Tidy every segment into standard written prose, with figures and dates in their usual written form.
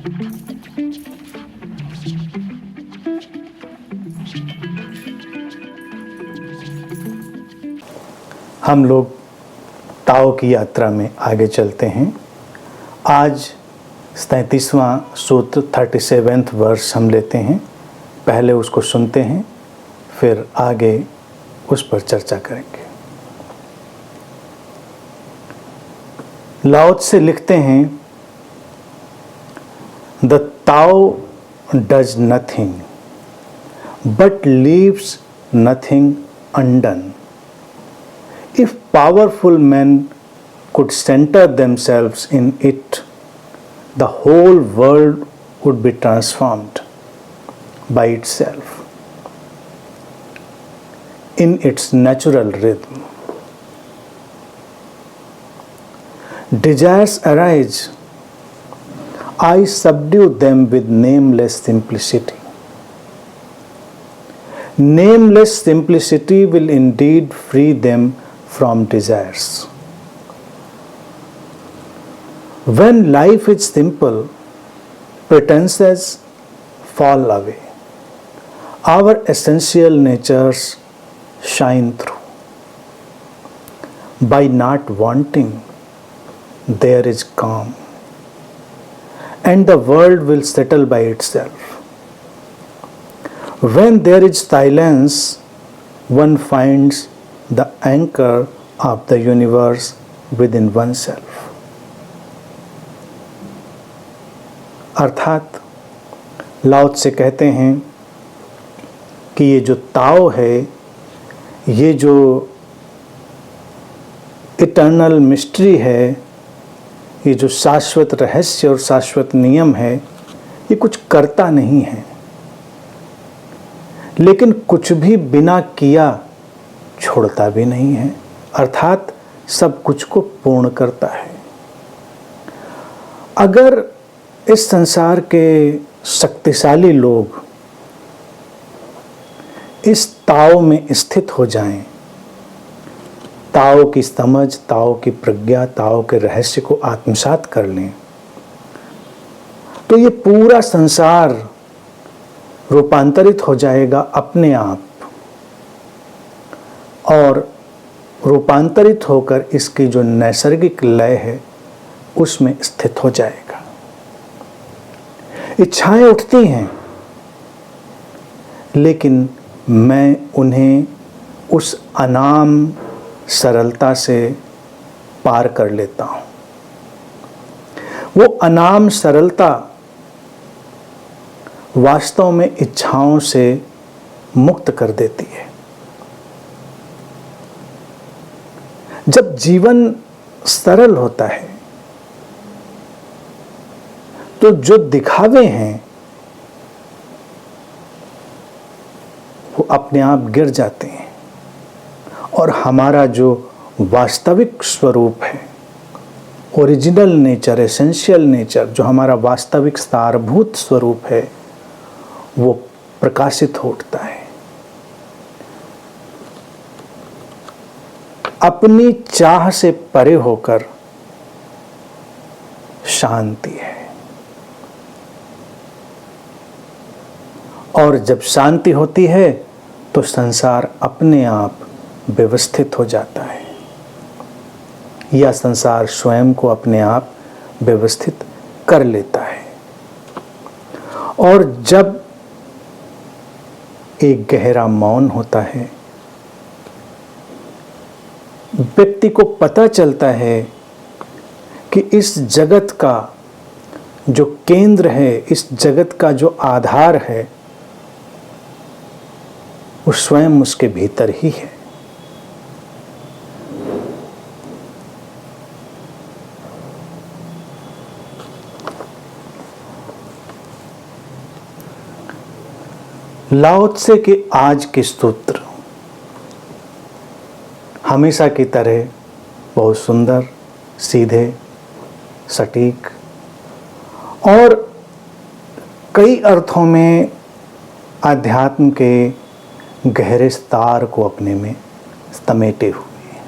हम लोग ताओ की यात्रा में आगे चलते हैं। आज 37वां सूत्र 37th वर्स हम लेते हैं। पहले उसको सुनते हैं, फिर आगे उस पर चर्चा करेंगे। लाओ त्से लिखते हैं, the Tao does nothing but leaves nothing undone. If powerful men could center themselves in it, the whole world would be transformed by itself in its natural rhythm. Desires arise, I subdue them with nameless simplicity. Nameless simplicity will indeed free them from desires. When life is simple, pretenses fall away. Our essential natures shine through. By not wanting, there is calm, and the world will settle by itself. When there is silence, one finds the anchor of the universe within oneself. अर्थात लाओ त्से कहते हैं कि ये जो ताओ है, ये जो इटर्नल मिस्ट्री है, ये जो शाश्वत रहस्य और शाश्वत नियम है, ये कुछ करता नहीं है, लेकिन कुछ भी बिना किया छोड़ता भी नहीं है। अर्थात सब कुछ को पूर्ण करता है। अगर इस संसार के शक्तिशाली लोग इस ताओ में स्थित हो जाएं, ताओ की समझ, ताओ की प्रज्ञा, ताओ के रहस्य को आत्मसात कर लें, तो ये पूरा संसार रूपांतरित हो जाएगा अपने आप, और रूपांतरित होकर इसकी जो नैसर्गिक लय है उसमें स्थित हो जाएगा। इच्छाएं उठती हैं, लेकिन मैं उन्हें उस अनाम सरलता से पार कर लेता हूं। वो अनाम सरलता वास्तव में इच्छाओं से मुक्त कर देती है। जब जीवन सरल होता है तो जो दिखावे हैं वो अपने आप गिर जाते हैं, और हमारा जो वास्तविक स्वरूप है, ओरिजिनल नेचर, एसेंशियल नेचर, जो हमारा वास्तविक सारभूत स्वरूप है, वो प्रकाशित हो उठता है। अपनी चाह से परे होकर शांति है, और जब शांति होती है तो संसार अपने आप व्यवस्थित हो जाता है, या संसार स्वयं को अपने आप व्यवस्थित कर लेता है। और जब एक गहरा मौन होता है, व्यक्ति को पता चलता है कि इस जगत का जो केंद्र है, इस जगत का जो आधार है, वो स्वयं उसके भीतर ही है। लाओ त्से के आज के सूत्र हमेशा की तरह बहुत सुंदर, सीधे, सटीक और कई अर्थों में आध्यात्म के गहरे स्तर को अपने में समेटे हुए हैं।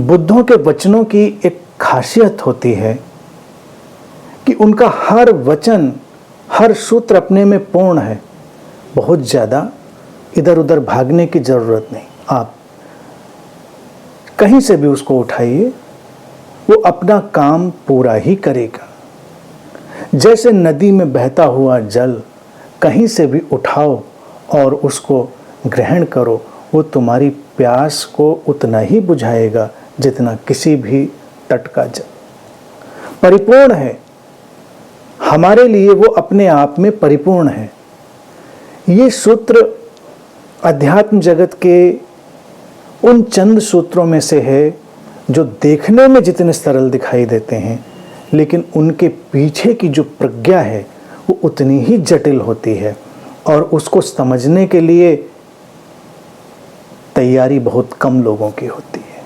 बुद्धों के वचनों की एक खासियत होती है कि उनका हर वचन, हर सूत्र अपने में पूर्ण है। बहुत ज़्यादा इधर उधर भागने की ज़रूरत नहीं, आप कहीं से भी उसको उठाइए, वो अपना काम पूरा ही करेगा। जैसे नदी में बहता हुआ जल कहीं से भी उठाओ और उसको ग्रहण करो, वो तुम्हारी प्यास को उतना ही बुझाएगा जितना किसी भी तट का जल। परिपूर्ण है, हमारे लिए वो अपने आप में परिपूर्ण है। ये सूत्र अध्यात्म जगत के उन चंद सूत्रों में से है जो देखने में जितने सरल दिखाई देते हैं, लेकिन उनके पीछे की जो प्रज्ञा है वो उतनी ही जटिल होती है और उसको समझने के लिए तैयारी बहुत कम लोगों की होती है।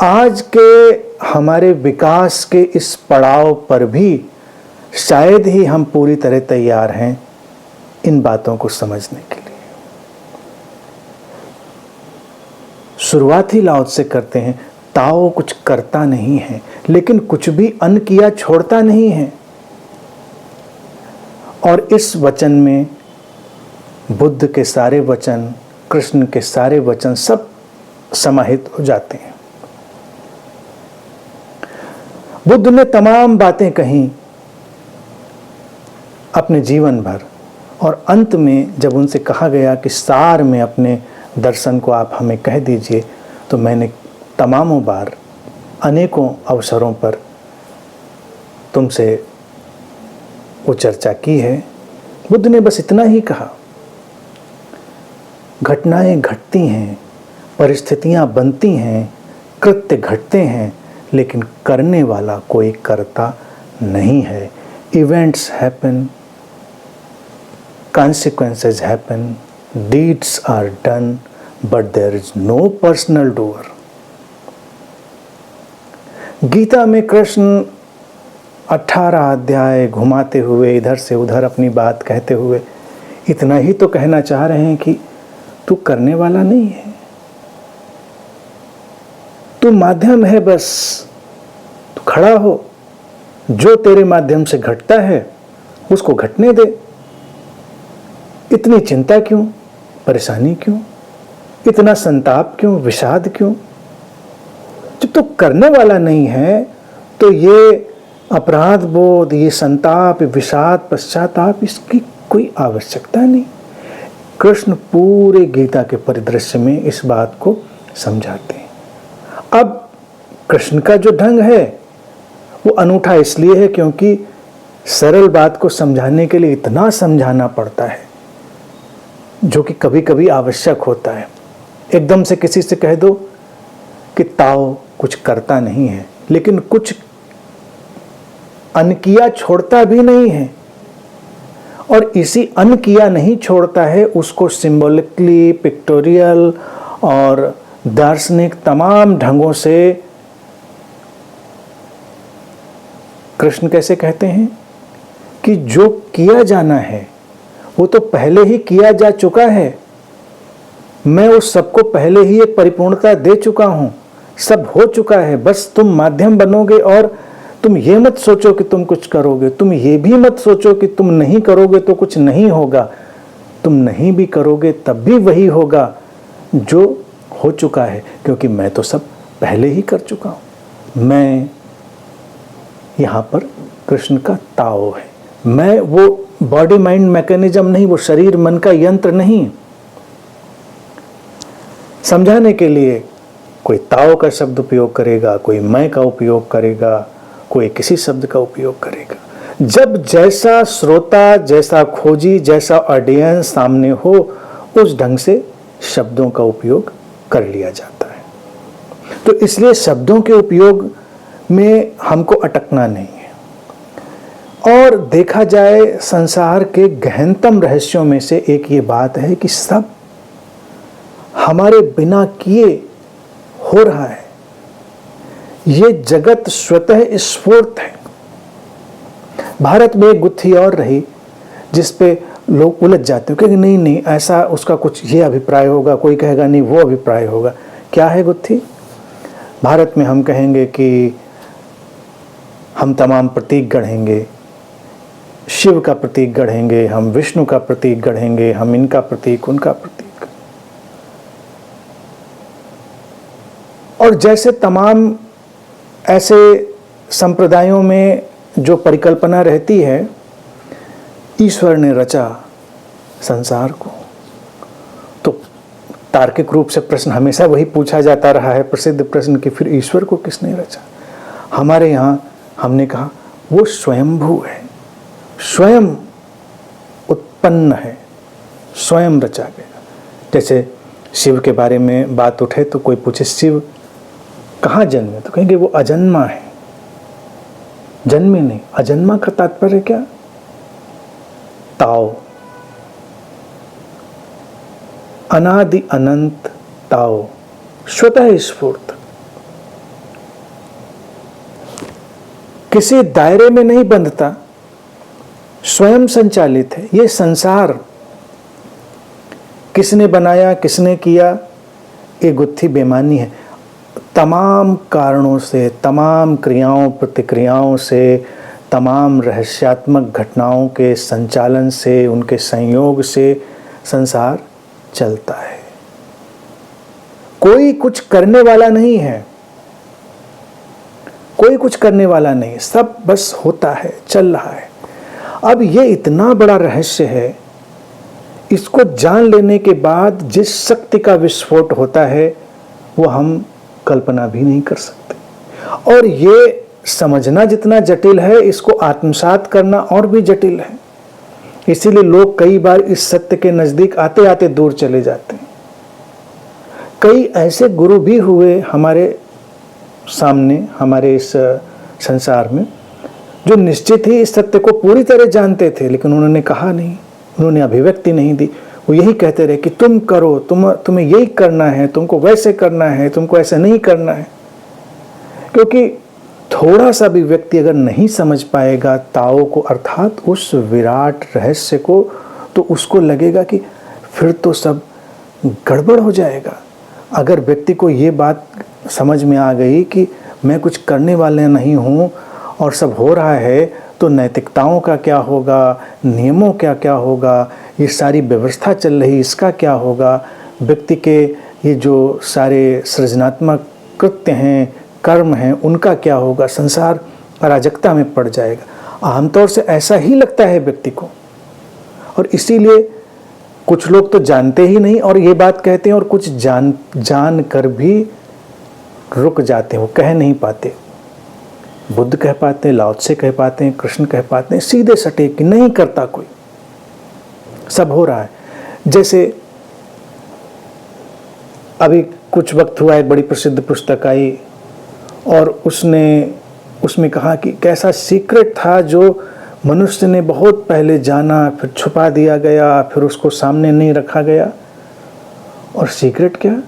आज के हमारे विकास के इस पड़ाव पर भी शायद ही हम पूरी तरह तैयार हैं इन बातों को समझने के लिए। शुरुआत ही लाओ से करते हैं, ताओ कुछ करता नहीं है लेकिन कुछ भी अन किया छोड़ता नहीं है। और इस वचन में बुद्ध के सारे वचन, कृष्ण के सारे वचन सब समाहित हो जाते हैं। बुद्ध ने तमाम बातें कही अपने जीवन भर, और अंत में जब उनसे कहा गया कि सार में अपने दर्शन को आप हमें कह दीजिए, तो मैंने तमामों बार अनेकों अवसरों पर तुमसे वो चर्चा की है। बुद्ध ने बस इतना ही कहा, घटनाएं घटती हैं, परिस्थितियां बनती हैं, कृत्य घटते हैं, लेकिन करने वाला कोई करता नहीं है। Events happen, consequences happen, deeds are done, but there is no personal doer. Gita में कृष्ण 18 अध्याय घुमाते हुए इधर से उधर अपनी बात कहते हुए इतना ही तो कहना चाह रहे हैं कि तू करने वाला नहीं है, तू माध्यम है, बस तू खड़ा हो, जो तेरे माध्यम से घटता है उसको घटने दे। इतनी चिंता क्यों, परेशानी क्यों, इतना संताप क्यों, विषाद क्यों? जब तो करने वाला नहीं है तो ये अपराध बोध, ये संताप, विषाद, पश्चाताप, इसकी कोई आवश्यकता नहीं। कृष्ण पूरे गीता के परिदृश्य में इस बात को समझाते हैं। अब कृष्ण का जो ढंग है वो अनूठा इसलिए है क्योंकि सरल बात को समझाने के लिए इतना समझाना पड़ता है, जो कि कभी कभी आवश्यक होता है। एकदम से किसी से कह दो कि ताओ कुछ करता नहीं है, लेकिन कुछ अनकिया छोड़ता भी नहीं है, और इसी अनकिया नहीं छोड़ता है उसको सिंबॉलिकली, पिक्टोरियल और दार्शनिक तमाम ढंगों से कृष्ण कैसे कहते हैं कि जो किया जाना है वो तो पहले ही किया जा चुका है। मैं उस सबको पहले ही एक परिपूर्णता दे चुका हूं, सब हो चुका है, बस तुम माध्यम बनोगे। और तुम ये मत सोचो कि तुम कुछ करोगे, तुम ये भी मत सोचो कि तुम नहीं करोगे तो कुछ नहीं होगा। तुम नहीं भी करोगे तब भी वही होगा जो हो चुका है, क्योंकि मैं तो सब पहले ही कर चुका हूं। मैं यहां पर कृष्ण का ताओ है। मैं वो बॉडी माइंड मैकेनिज्म नहीं, वो शरीर मन का यंत्र नहीं। समझाने के लिए कोई ताओ का शब्द उपयोग करेगा, कोई मैं का उपयोग करेगा, कोई किसी शब्द का उपयोग करेगा। जब जैसा श्रोता, जैसा खोजी, जैसा ऑडियंस सामने हो, उस ढंग से शब्दों का उपयोग कर लिया जाता है। तो इसलिए शब्दों के उपयोग में हमको अटकना नहीं है। और देखा जाए संसार के गहनतम रहस्यों में से एक ये बात है कि सब हमारे बिना किए हो रहा है। ये जगत स्वतः स्फूर्त है। भारत में एक गुत्थी और रही जिस पे लोग उलझ जाते हैं कि नहीं नहीं ऐसा उसका कुछ ये अभिप्राय होगा, कोई कहेगा नहीं वो अभिप्राय होगा। क्या है गुत्थी? भारत में हम कहेंगे कि हम तमाम प्रतीक गढ़ेंगे, शिव का प्रतीक गढ़ेंगे, हम विष्णु का प्रतीक गढ़ेंगे, हम इनका प्रतीक, उनका प्रतीक। और जैसे तमाम ऐसे संप्रदायों में जो परिकल्पना रहती है, ईश्वर ने रचा संसार को, तो तार्किक रूप से प्रश्न हमेशा वही पूछा जाता रहा है, प्रसिद्ध प्रश्न कि फिर ईश्वर को किसने रचा। हमारे यहाँ हमने कहा वो स्वयंभू है, स्वयं उत्पन्न है, स्वयं रचा गया। जैसे शिव के बारे में बात उठे तो कोई पूछे शिव कहाँ जन्मे, तो कहेंगे वो अजन्मा है। जन्मे नहीं, अजन्मा का तात्पर्य क्या? ताओ, अनादि अनंत ताओ, स्वतः स्फूर्त, किसी दायरे में नहीं बंधता, स्वयं संचालित है। ये संसार किसने बनाया, किसने किया, ये गुत्थी बेमानी है। तमाम कारणों से, तमाम क्रियाओं प्रतिक्रियाओं से, तमाम रहस्यात्मक घटनाओं के संचालन से, उनके संयोग से संसार चलता है। कोई कुछ करने वाला नहीं है, कोई कुछ करने वाला नहीं, सब बस होता है, चल रहा है। अब ये इतना बड़ा रहस्य है, इसको जान लेने के बाद जिस शक्ति का विस्फोट होता है वो हम कल्पना भी नहीं कर सकते। और ये समझना जितना जटिल है, इसको आत्मसात करना और भी जटिल है। इसीलिए लोग कई बार इस सत्य के नजदीक आते आते दूर चले जाते हैं। कई ऐसे गुरु भी हुए हमारे सामने, हमारे इस संसार में, जो निश्चित ही इस सत्य को पूरी तरह जानते थे, लेकिन उन्होंने कहा नहीं, उन्होंने अभिव्यक्ति नहीं दी। वो यही कहते रहे कि तुम करो, तुम्हें यही करना है, तुमको वैसे करना है, तुमको ऐसे नहीं करना है। क्योंकि थोड़ा सा भी व्यक्ति अगर नहीं समझ पाएगा ताओ को, अर्थात उस विराट रहस्य को, तो उसको लगेगा कि फिर तो सब गड़बड़ हो जाएगा। अगर व्यक्ति को ये बात समझ में आ गई कि मैं कुछ करने वाले नहीं हूँ और सब हो रहा है, तो नैतिकताओं का क्या होगा, नियमों क्या क्या होगा, ये सारी व्यवस्था चल रही इसका क्या होगा, व्यक्ति के ये जो सारे सृजनात्मक कृत्य हैं, कर्म हैं, उनका क्या होगा, संसार अराजकता में पड़ जाएगा। आमतौर से ऐसा ही लगता है व्यक्ति को। और इसीलिए कुछ लोग तो जानते ही नहीं और ये बात कहते हैं, और कुछ जान कर भी रुक जाते हैं, वो कह नहीं पाते। बुद्ध कह पाते हैं, लाओ त्से कह पाते हैं, कृष्ण कह पाते हैं, सीधे सटे कि नहीं करता कोई, सब हो रहा है। जैसे अभी कुछ वक्त हुआ एक बड़ी प्रसिद्ध पुस्तक आई और उसमें कहा कि कैसा सीक्रेट था जो मनुष्य ने बहुत पहले जाना, फिर छुपा दिया गया, फिर उसको सामने नहीं रखा गया। और सीक्रेट क्या?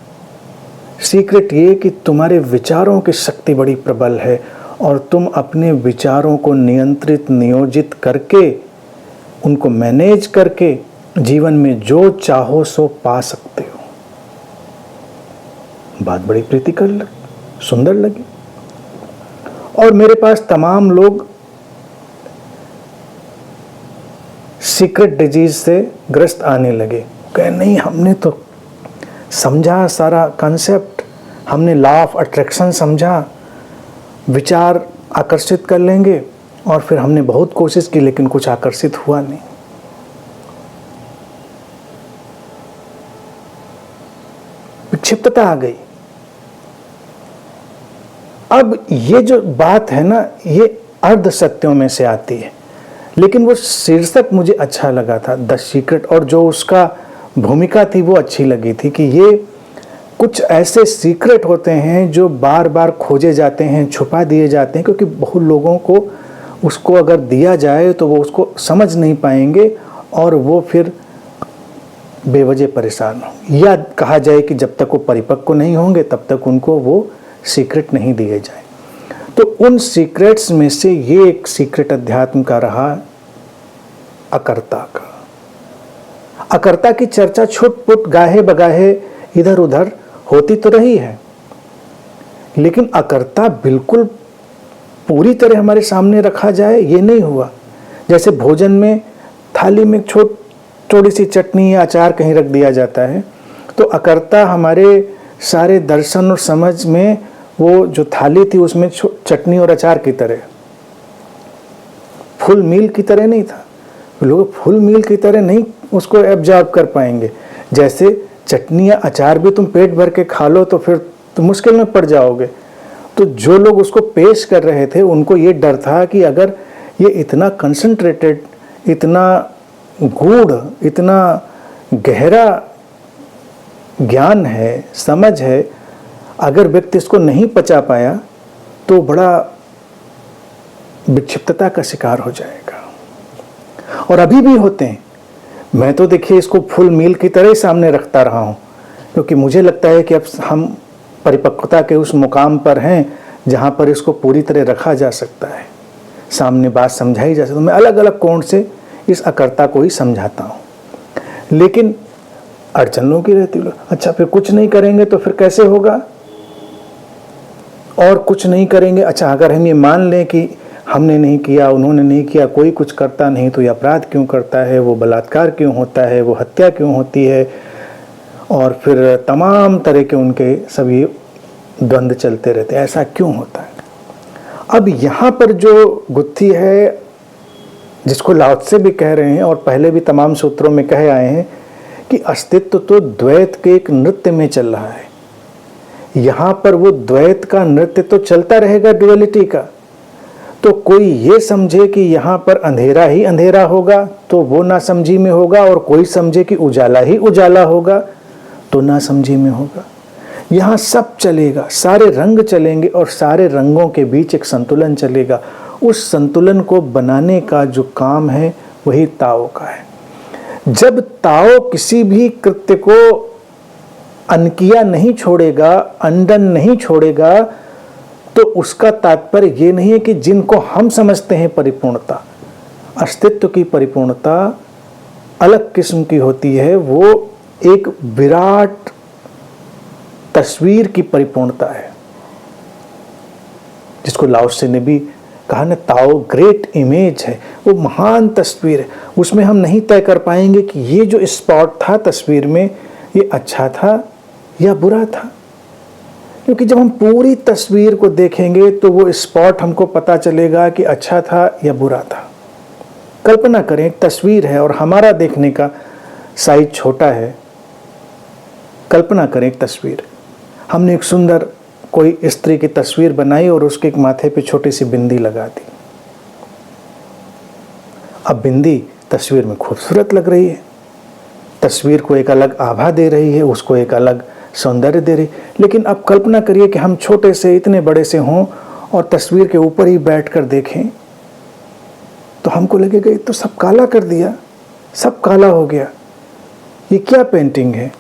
सीक्रेट ये कि तुम्हारे विचारों की शक्ति बड़ी प्रबल है और तुम अपने विचारों को नियंत्रित, नियोजित करके, उनको मैनेज करके जीवन में जो चाहो सो पा सकते हो। बात बड़ी प्रीतिकर सुंदर लगी। और मेरे पास तमाम लोग सीक्रेट डिजीज से ग्रस्त आने लगे। कहे नहीं, हमने तो समझा सारा कॉन्सेप्ट, हमने लॉ ऑफ अट्रैक्शन समझा, विचार आकर्षित कर लेंगे, और फिर हमने बहुत कोशिश की लेकिन कुछ आकर्षित हुआ नहीं। विक्षिप्तता आ गई। अब ये जो बात है ना, ये अर्ध सत्यों में से आती है, लेकिन वो शीर्षक मुझे अच्छा लगा था, द सीक्रेट, और जो उसका भूमिका थी वो अच्छी लगी थी कि ये कुछ ऐसे सीक्रेट होते हैं जो बार बार खोजे जाते हैं, छुपा दिए जाते हैं, क्योंकि बहुत लोगों को उसको अगर दिया जाए तो वो उसको समझ नहीं पाएंगे और वो फिर बेवजह परेशान हो, या कहा जाए कि जब तक वो परिपक्व नहीं होंगे तब तक उनको वो सीक्रेट नहीं दिए जाए। तो उन सीक्रेट्स में से ये एक सीक्रेट अध्यात्म का रहा, अकर्ता का। अकर्ता की चर्चा छुट-पुट, गाहे बगाहे इधर उधर होती तो रही है, लेकिन अकर्ता बिल्कुल पूरी तरह हमारे सामने रखा जाए, ये नहीं हुआ। जैसे भोजन में थाली में थोड़ी सी चटनी या अचार कहीं रख दिया जाता है, तो अकर्ता हमारे सारे दर्शन और समझ में वो जो थाली थी उसमें चटनी और अचार की तरह, फुल मील की तरह नहीं था। लोग फुल मील की तरह नहीं उसको एब्जॉर्ब कर पाएंगे। जैसे चटनी या अचार भी तुम पेट भर के खा लो तो फिर तुम मुश्किल में पड़ जाओगे। तो जो लोग उसको पेश कर रहे थे उनको ये डर था कि अगर ये इतना कंसंट्रेटेड, इतना गूढ़, इतना गहरा ज्ञान है, समझ है, अगर व्यक्ति इसको नहीं पचा पाया तो बड़ा विक्षिप्तता का शिकार हो जाएगा। और अभी भी होते हैं। मैं तो देखिए इसको फुल मील की तरह ही सामने रखता रहा हूँ, क्योंकि मुझे लगता है कि अब हम परिपक्वता के उस मुकाम पर हैं जहाँ पर इसको पूरी तरह रखा जा सकता है, सामने बात समझाई जा सकती है। तो मैं अलग अलग कोण से इस अकर्ता को ही समझाता हूँ। लेकिन अड़चन लोगों की रहती है, अच्छा फिर कुछ नहीं करेंगे तो फिर कैसे होगा, और कुछ नहीं करेंगे। अच्छा अगर हम ये मान लें कि हमने नहीं किया, उन्होंने नहीं किया, कोई कुछ करता नहीं तो ये अपराध क्यों करता है, वो बलात्कार क्यों होता है, वो हत्या क्यों होती है, और फिर तमाम तरह के उनके सभी द्वंद्व चलते रहते हैं, ऐसा क्यों होता है। अब यहाँ पर जो गुत्थी है, जिसको लाओ त्से भी कह रहे हैं और पहले भी तमाम सूत्रों में कहे आए हैं कि अस्तित्व तो द्वैत के एक नृत्य में चल रहा है। यहाँ पर वो द्वैत का नृत्य तो चलता रहेगा, डुअलिटी का। तो कोई ये समझे कि यहाँ पर अंधेरा ही अंधेरा होगा तो वो नासमझी में होगा, और कोई समझे कि उजाला ही उजाला होगा तो नासमझी में होगा। यहाँ सब चलेगा, सारे रंग चलेंगे और सारे रंगों के बीच एक संतुलन चलेगा। उस संतुलन को बनाने का जो काम है वही ताओ का है। जब ताओ किसी भी कृत्य को अनकिया नहीं छोड़ेगा, अनडन नहीं छोड़ेगा, तो उसका तात्पर्य ये नहीं है कि जिनको हम समझते हैं परिपूर्णता, अस्तित्व की परिपूर्णता अलग किस्म की होती है। वो एक विराट तस्वीर की परिपूर्णता है, जिसको लाओ त्से ने भी कहा ना, ताओ ग्रेट इमेज है, वो महान तस्वीर है। उसमें हम नहीं तय कर पाएंगे कि ये जो स्पॉट था तस्वीर में ये अच्छा था या बुरा था, क्योंकि जब हम पूरी तस्वीर को देखेंगे तो वो स्पॉट हमको पता चलेगा कि अच्छा था या बुरा था। कल्पना करें एक तस्वीर है और हमारा देखने का साइज छोटा है। कल्पना करें एक तस्वीर, हमने एक सुंदर कोई स्त्री की तस्वीर बनाई और उसके एक माथे पे छोटी सी बिंदी लगा दी। अब बिंदी तस्वीर में खूबसूरत लग रही है, तस्वीर को एक अलग आभा दे रही है, उसको एक अलग सौंदर्य दे रही। लेकिन अब कल्पना करिए कि हम छोटे से इतने बड़े से हों और तस्वीर के ऊपर ही बैठकर देखें, तो हमको लगेगा ये तो सब काला कर दिया, सब काला हो गया, ये क्या पेंटिंग है,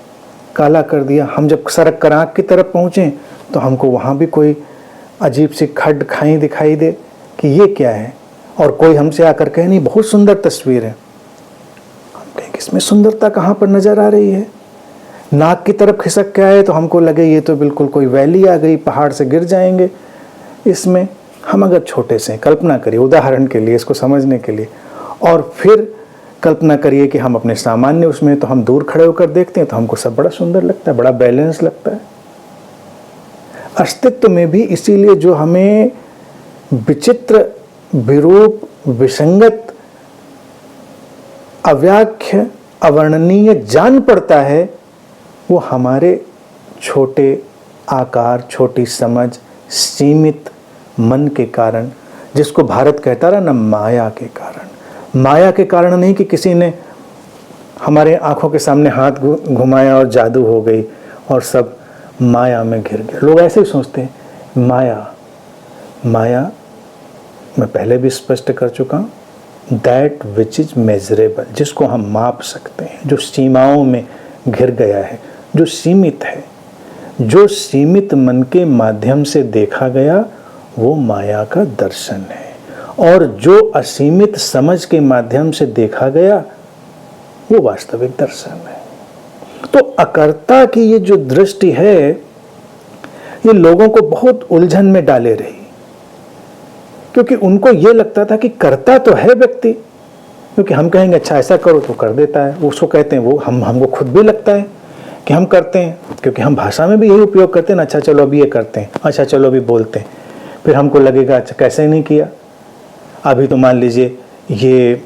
काला कर दिया। हम जब सड़क कर आँख की तरफ पहुँचें तो हमको वहाँ भी कोई अजीब सी खड्ड खाई दिखाई दे कि ये क्या है, और कोई हमसे आकर कहे नहीं बहुत सुंदर तस्वीर है। हम कहें कि इसमें सुंदरता कहाँ पर नज़र आ रही है। नाक की तरफ खिसक के आए तो हमको लगे ये तो बिल्कुल कोई वैली आ गई, पहाड़ से गिर जाएंगे इसमें। हम अगर छोटे से कल्पना करिए, उदाहरण के लिए इसको समझने के लिए, और फिर कल्पना करिए कि हम अपने सामान्य उसमें, तो हम दूर खड़े होकर देखते हैं तो हमको सब बड़ा सुंदर लगता है, बड़ा बैलेंस लगता है। अस्तित्व में भी इसीलिए जो हमें विचित्र, विरूप, विसंगत, अव्याख्य, अवर्णनीय जान पड़ता है, वो हमारे छोटे आकार, छोटी समझ, सीमित मन के कारण, जिसको भारत कहता रहा ना, माया के कारण। माया के कारण नहीं कि किसी ने हमारे आंखों के सामने हाथ घुमाया और जादू हो गई और सब माया में घिर गए। लोग ऐसे ही सोचते हैं माया, माया मैं पहले भी स्पष्ट कर चुका हूँ, दैट विच इज मेजरेबल, जिसको हम माप सकते हैं, जो सीमाओं में घिर गया है, जो सीमित है, जो सीमित मन के माध्यम से देखा गया वो माया का दर्शन है, और जो असीमित समझ के माध्यम से देखा गया वो वास्तविक दर्शन है। तो अकर्ता की ये जो दृष्टि है ये लोगों को बहुत उलझन में डाले रही। क्योंकि उनको ये लगता था कि करता तो है व्यक्ति, क्योंकि हम कहेंगे अच्छा ऐसा करो तो कर देता है, उसको कहते हैं वो हमको खुद भी लगता है कि हम करते हैं, क्योंकि हम भाषा में भी यही उपयोग करते हैं ना, अच्छा चलो अभी ये करते हैं, अच्छा चलो अभी बोलते हैं, फिर हमको लगेगा अच्छा कैसे नहीं किया, अभी तो मान लीजिए ये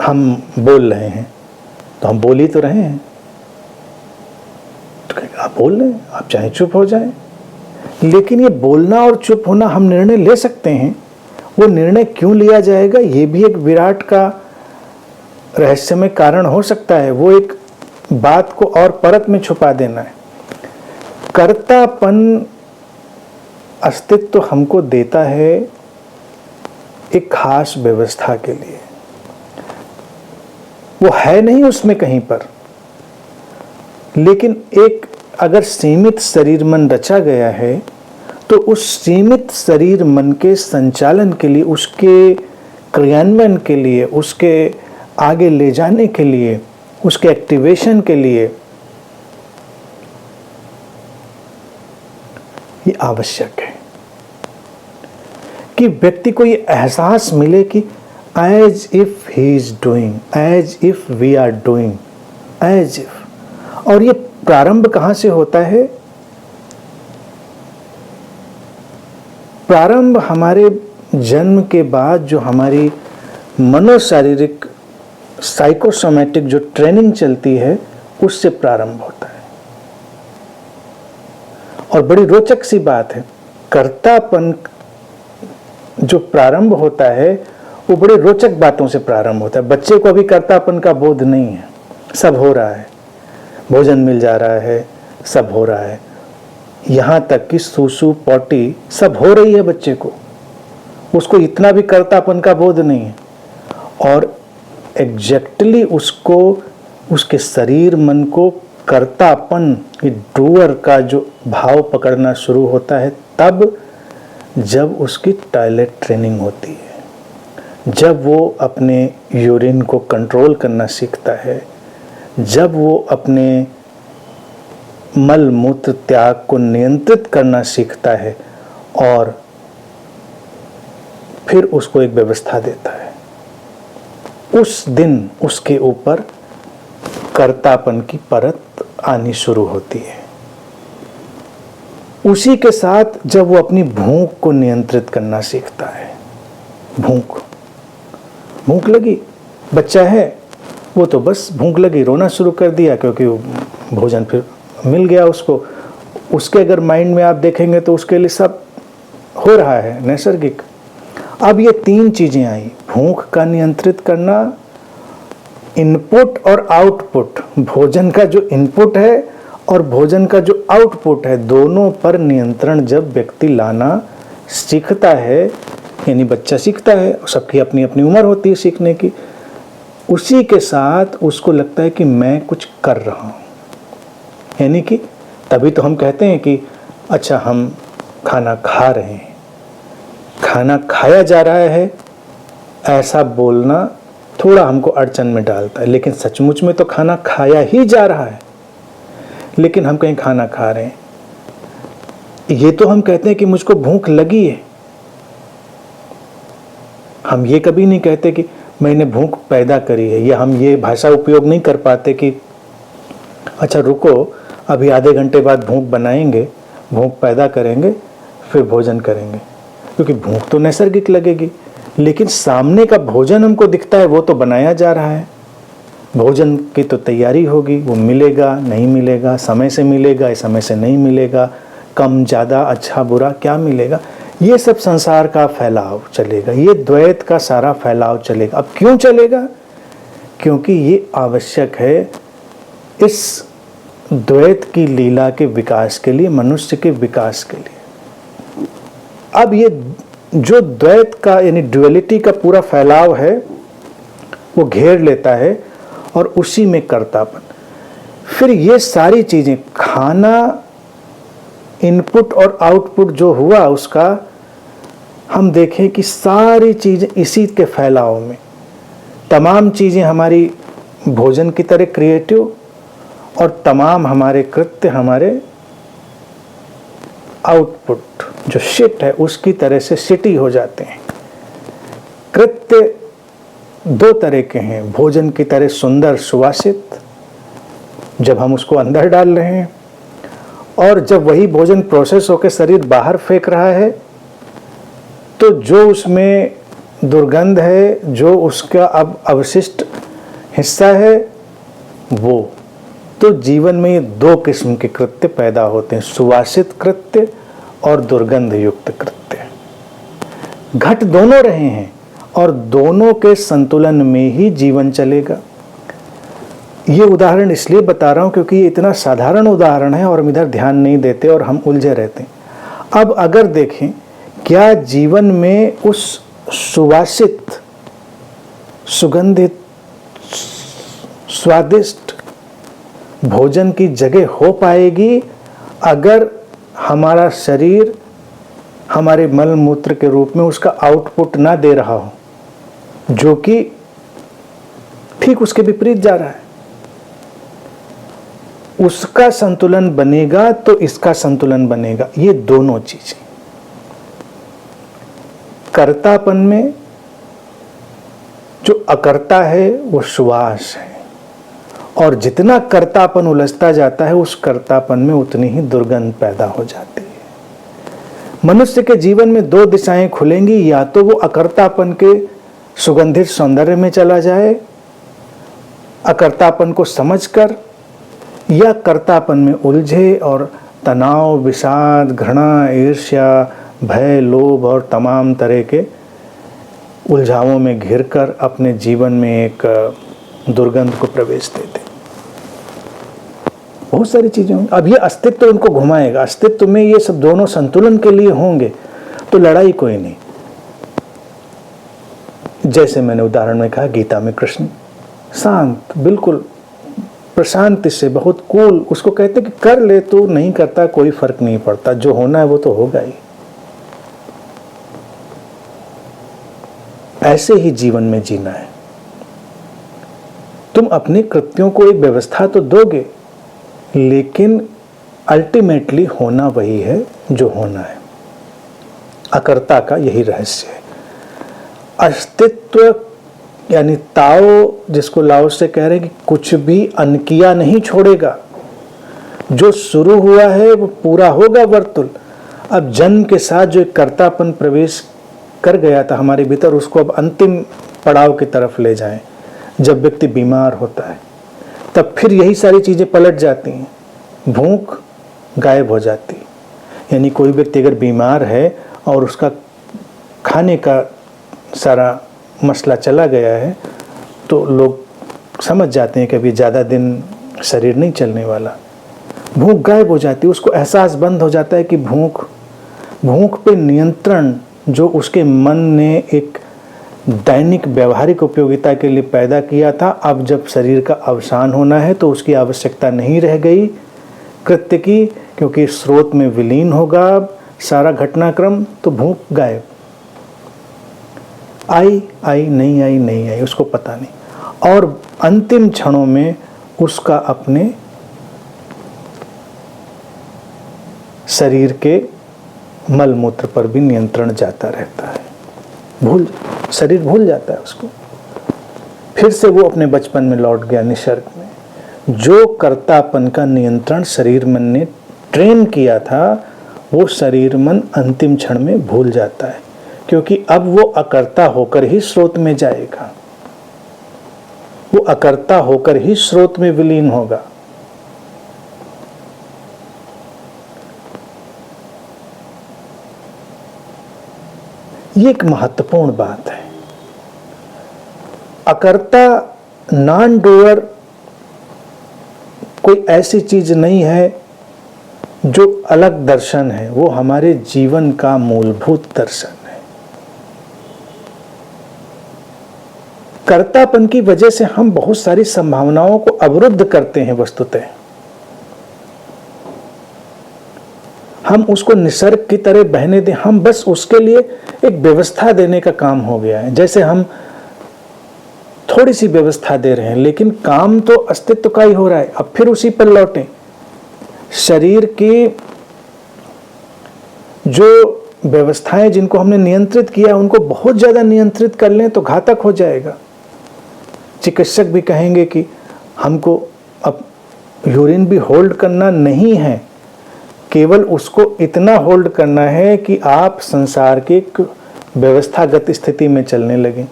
हम बोल रहे हैं तो हम बोल ही तो रहे हैं, तो आप बोल रहे हैं, आप चाहे चुप हो जाएं, लेकिन ये बोलना और चुप होना हम निर्णय ले सकते हैं। वो निर्णय क्यों लिया जाएगा, ये भी एक विराट का रहस्यमय कारण हो सकता है। वो एक बात को और परत में छुपा देना है। कर्तापन अस्तित्व हमको देता है एक खास व्यवस्था के लिए, वो है नहीं उसमें कहीं पर, लेकिन एक अगर सीमित शरीर मन रचा गया है तो उस सीमित शरीर मन के संचालन के लिए, उसके क्रियान्वयन के लिए, उसके आगे ले जाने के लिए, उसके एक्टिवेशन के लिए ये आवश्यक है कि व्यक्ति को ये एहसास मिले कि as if he is doing, as if we are doing, as if. और ये प्रारंभ कहां से होता है? प्रारंभ हमारे जन्म के बाद जो हमारी मनोशारीरिक साइकोसोमैटिक जो ट्रेनिंग चलती है उससे प्रारंभ होता है। और बड़ी रोचक सी बात है, कर्तापन जो प्रारंभ होता है वो बड़े रोचक बातों से प्रारंभ होता है। बच्चे को अभी कर्तापन का बोध नहीं है, सब हो रहा है, भोजन मिल जा रहा है, सब हो रहा है, यहाँ तक कि सूसू पॉटी सब हो रही है बच्चे को, उसको इतना भी कर्तापन का बोध नहीं है। और एग्जैक्टली उसको, उसके शरीर मन को कर्तापन की डूअर का जो भाव पकड़ना शुरू होता है तब जब उसकी टॉयलेट ट्रेनिंग होती है, जब वो अपने यूरिन को कंट्रोल करना सीखता है, जब वो अपने मल मूत्र त्याग को नियंत्रित करना सीखता है और फिर उसको एक व्यवस्था देता है, उस दिन उसके ऊपर कर्तापन की परत आनी शुरू होती है। उसी के साथ जब वो अपनी भूख को नियंत्रित करना सीखता है, भूख लगी, बच्चा है वो तो बस भूख लगी, रोना शुरू कर दिया क्योंकि भोजन फिर मिल गया उसको। उसके अगर माइंड में आप देखेंगे तो उसके लिए सब हो रहा है नैसर्गिक। अब ये तीन चीजें आई, भूख का नियंत्रित करना, इनपुट और आउटपुट, भोजन का जो इनपुट है और भोजन का जो आउटपुट है, दोनों पर नियंत्रण जब व्यक्ति लाना सीखता है, यानी बच्चा सीखता है, सबकी अपनी अपनी उम्र होती है सीखने की, उसी के साथ उसको लगता है कि मैं कुछ कर रहा हूँ। यानी कि तभी तो हम कहते हैं कि अच्छा हम खाना खा रहे हैं, खाना खाया जा रहा है, ऐसा बोलना थोड़ा हमको अड़चन में डालता है, लेकिन सचमुच में तो खाना खाया ही जा रहा है, लेकिन हम कहीं खाना खा रहे हैं। ये तो हम कहते हैं कि मुझको भूख लगी है, हम ये कभी नहीं कहते कि मैंने भूख पैदा करी है, या हम ये भाषा उपयोग नहीं कर पाते कि अच्छा रुको अभी आधे घंटे बाद भूख बनाएंगे, भूख पैदा करेंगे, फिर भोजन करेंगे, क्योंकि भूख तो नैसर्गिक लगेगी, लेकिन सामने का भोजन हमको दिखता है वो तो बनाया जा रहा है, भोजन की तो तैयारी होगी, वो मिलेगा नहीं मिलेगा, समय से मिलेगा या समय से नहीं मिलेगा, कम ज़्यादा, अच्छा बुरा क्या मिलेगा, ये सब संसार का फैलाव चलेगा, ये द्वैत का सारा फैलाव चलेगा। अब क्यों चलेगा? क्योंकि ये आवश्यक है इस द्वैत की लीला के विकास के लिए, मनुष्य के विकास के लिए। अब ये जो द्वैत का यानी ड्युअलिटी का पूरा फैलाव है वो घेर लेता है और उसी में कर्तापन। फिर ये सारी चीजें, खाना, इनपुट और आउटपुट जो हुआ उसका, हम देखें कि सारी चीजें इसी के फैलाव में, तमाम चीजें हमारी भोजन की तरह क्रिएटिव और तमाम हमारे कृत्य हमारे आउटपुट जो शिट है उसकी तरह से शिटी हो जाते हैं। कृत्य दो तरह के हैं, भोजन की तरह सुंदर सुवासित जब हम उसको अंदर डाल रहे हैं, और जब वही भोजन प्रोसेस होकर शरीर बाहर फेंक रहा है तो जो उसमें दुर्गंध है, जो उसका अब अवशिष्ट हिस्सा है वो, तो जीवन में ये दो किस्म के कृत्य पैदा होते हैं, सुवासित कृत्य और दुर्गंध युक्त कृत्य। घट दोनों रहे हैं और दोनों के संतुलन में ही जीवन चलेगा। ये उदाहरण इसलिए बता रहा हूं क्योंकि ये इतना साधारण उदाहरण है और हम इधर ध्यान नहीं देते और हम उलझे रहते हैं। अब अगर देखें, क्या जीवन में उस सुवासित, सुगंधित, स्वादिष्ट भोजन की जगह हो पाएगी अगर हमारा शरीर हमारे मल मूत्र के रूप में उसका आउटपुट ना दे रहा हो, जो कि ठीक उसके विपरीत जा रहा है। उसका संतुलन बनेगा तो इसका संतुलन बनेगा। ये दोनों चीजें, कर्तापन में जो अकर्ता है वो सुवास है, और जितना कर्तापन उलझता जाता है उस कर्तापन में उतनी ही दुर्गंध पैदा हो जाती है। मनुष्य के जीवन में दो दिशाएं खुलेंगी, या तो वो अकर्तापन के सुगंधित सौंदर्य में चला जाए अकर्तापन को समझकर, या कर्तापन में उलझे और तनाव, विषाद, घृणा, ईर्ष्या, भय, लोभ और तमाम तरह के उलझावों में घिरकर अपने जीवन में एक दुर्गंध को प्रवेश देते। बहुत सारी चीजें होंगी। अब ये अस्तित्व उनको घुमाएगा। अस्तित्व में ये सब दोनों संतुलन के लिए होंगे तो लड़ाई कोई नहीं। जैसे मैंने उदाहरण में कहा, गीता में कृष्ण शांत, बिल्कुल प्रशांति से, बहुत कूल, उसको कहते कि कर ले तो नहीं करता कोई फर्क नहीं पड़ता, जो होना है वो तो होगा ही। ऐसे ही जीवन में जीना है। तुम अपने कृत्यों को एक व्यवस्था तो दोगे, लेकिन अल्टीमेटली होना वही है जो होना है। अकर्ता का यही रहस्य है। अस्तित्व यानी ताओ, जिसको लाओ से कह रहे हैं कि कुछ भी अनकिया नहीं छोड़ेगा। जो शुरू हुआ है वो पूरा होगा वर्तुल। अब जन्म के साथ जो एक कर्तापन प्रवेश कर गया था हमारे भीतर, उसको अब अंतिम पड़ाव की तरफ ले जाएं। जब व्यक्ति बीमार होता है तब फिर यही सारी चीजें पलट जाती हैं, भूख गायब हो जाती। यानी कोई व्यक्ति अगर बीमार है और उसका खाने का सारा मसला चला गया है तो लोग समझ जाते हैं कि अभी ज़्यादा दिन शरीर नहीं चलने वाला। भूख गायब हो जाती है, उसको एहसास बंद हो जाता है कि भूख पे नियंत्रण जो उसके मन ने एक दैनिक व्यवहारिक उपयोगिता के लिए पैदा किया था, अब जब शरीर का अवसान होना है तो उसकी आवश्यकता नहीं रह गई कृत्य की, क्योंकि स्रोत में विलीन होगा सारा घटनाक्रम। तो भूख गायब, आई नहीं आई नहीं आई, उसको पता नहीं। और अंतिम क्षणों में उसका अपने शरीर के मल मूत्र पर भी नियंत्रण जाता रहता है। शरीर भूल जाता है उसको। फिर से वो अपने बचपन में लौट गया, निसर्ग में। जो कर्तापन का नियंत्रण शरीर मन ने ट्रेन किया था वो शरीर मन अंतिम क्षण में भूल जाता है, क्योंकि अब वो अकर्ता होकर ही स्रोत में जाएगा। वो अकर्ता होकर ही स्रोत में विलीन होगा। ये एक महत्वपूर्ण बात है। अकर्ता, नॉन डूअर कोई ऐसी चीज नहीं है जो अलग दर्शन है, वो हमारे जीवन का मूलभूत दर्शन है। कर्तापन की वजह से हम बहुत सारी संभावनाओं को अवरुद्ध करते हैं। वस्तुतः हम उसको निसर्ग की तरह बहने दें, हम बस उसके लिए एक व्यवस्था देने का काम हो गया है। जैसे हम थोड़ी सी व्यवस्था दे रहे हैं, लेकिन काम तो अस्तित्व का ही हो रहा है। अब फिर उसी पर लौटें। शरीर की जो व्यवस्थाएं जिनको हमने नियंत्रित किया उनको बहुत ज़्यादा नियंत्रित कर लें तो घातक हो जाएगा। चिकित्सक भी कहेंगे कि हमको अब यूरिन भी होल्ड करना नहीं है, केवल उसको इतना होल्ड करना है कि आप संसार की व्यवस्थागत स्थिति में चलने लगें।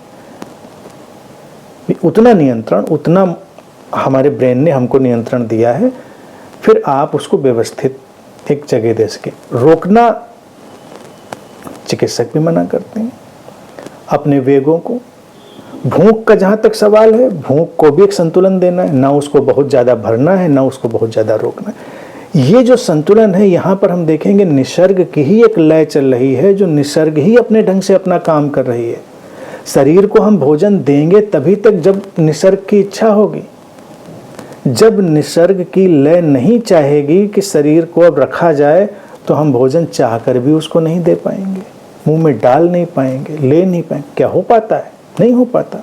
उतना नियंत्रण, उतना हमारे ब्रेन ने हमको नियंत्रण दिया है, फिर आप उसको व्यवस्थित एक जगह दे सके। रोकना चिकित्सक भी मना करते हैं। अपने वेगों को, भूख का जहाँ तक सवाल है, भूख को भी एक संतुलन देना है, ना उसको बहुत ज़्यादा भरना है, ना उसको बहुत ज़्यादा रोकना है। ये जो संतुलन है, यहाँ पर हम देखेंगे निसर्ग की ही एक लय चल रही है, जो निसर्ग ही अपने ढंग से अपना काम कर रही है। शरीर को हम भोजन देंगे तभी तक जब निसर्ग की इच्छा होगी। जब निसर्ग की लय नहीं चाहेगी कि शरीर को अब रखा जाए, तो हम भोजन चाहकर भी उसको नहीं दे पाएंगे, मुंह में डाल नहीं पाएंगे, ले नहीं पाएंगे। क्या हो पाता है? नहीं हो पाता।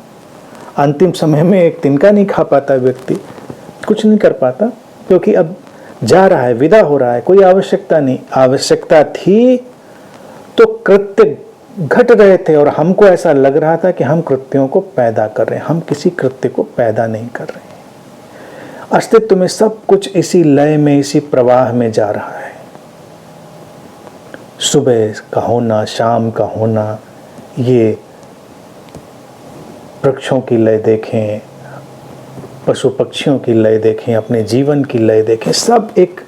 अंतिम समय में एक तिनका नहीं खा पाता व्यक्ति, कुछ नहीं कर पाता, क्योंकि अब जा रहा है, विदा हो रहा है, कोई आवश्यकता नहीं। आवश्यकता थी तो कृत्य घट रहे थे और हमको ऐसा लग रहा था कि हम कृत्यों को पैदा कर रहे हैं। हम किसी कृत्य को पैदा नहीं कर रहे हैं। अस्तित्व में सब कुछ इसी लय में, इसी प्रवाह में जा रहा है। सुबह का होना, शाम का होना, ये वृक्षों की लय देखें, पशु पक्षियों की लय देखें, अपने जीवन की लय देखें, सब एक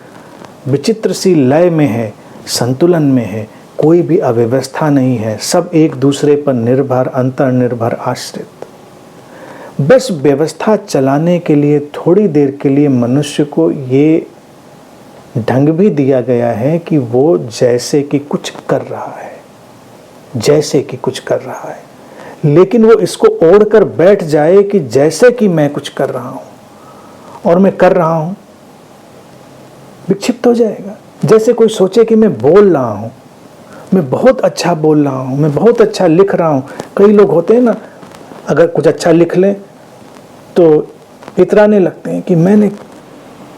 विचित्र सी लय में है, संतुलन में है। कोई भी अव्यवस्था नहीं है, सब एक दूसरे पर निर्भर, अंतर्निर्भर, आश्रित। बस व्यवस्था चलाने के लिए थोड़ी देर के लिए मनुष्य को ये ढंग भी दिया गया है कि वो जैसे कि कुछ कर रहा है, जैसे कि कुछ कर रहा है, लेकिन वो इसको ओढ़कर बैठ जाए कि जैसे कि मैं कुछ कर रहा हूं और मैं कर रहा हूं, विक्षिप्त हो जाएगा। जैसे कोई सोचे कि मैं बोल रहा हूं, मैं बहुत अच्छा बोल रहा हूं, मैं बहुत अच्छा लिख रहा हूं। कई लोग होते हैं ना, अगर कुछ अच्छा लिख लें तो इतराने लगते हैं कि मैंने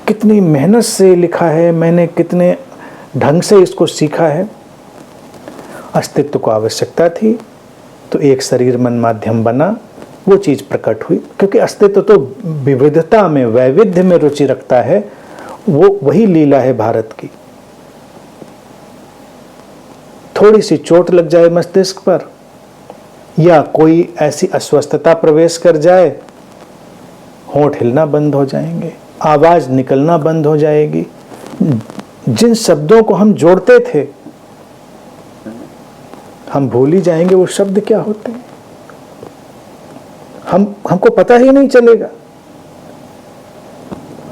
कितनी मेहनत से लिखा है, मैंने कितने ढंग से इसको सीखा है। अस्तित्व को आवश्यकता थी तो एक शरीर मन माध्यम बना, वो चीज़ प्रकट हुई। क्योंकि अस्तित्व तो विविधता में, वैविध्य में रुचि रखता है। वो वही लीला है भारत की। थोड़ी सी चोट लग जाए मस्तिष्क पर, या कोई ऐसी अस्वस्थता प्रवेश कर जाए, होंठ हिलना बंद हो जाएंगे, आवाज निकलना बंद हो जाएगी। जिन शब्दों को हम जोड़ते थे, हम भूल ही जाएंगे वो शब्द क्या होते हैं। हमको पता ही नहीं चलेगा।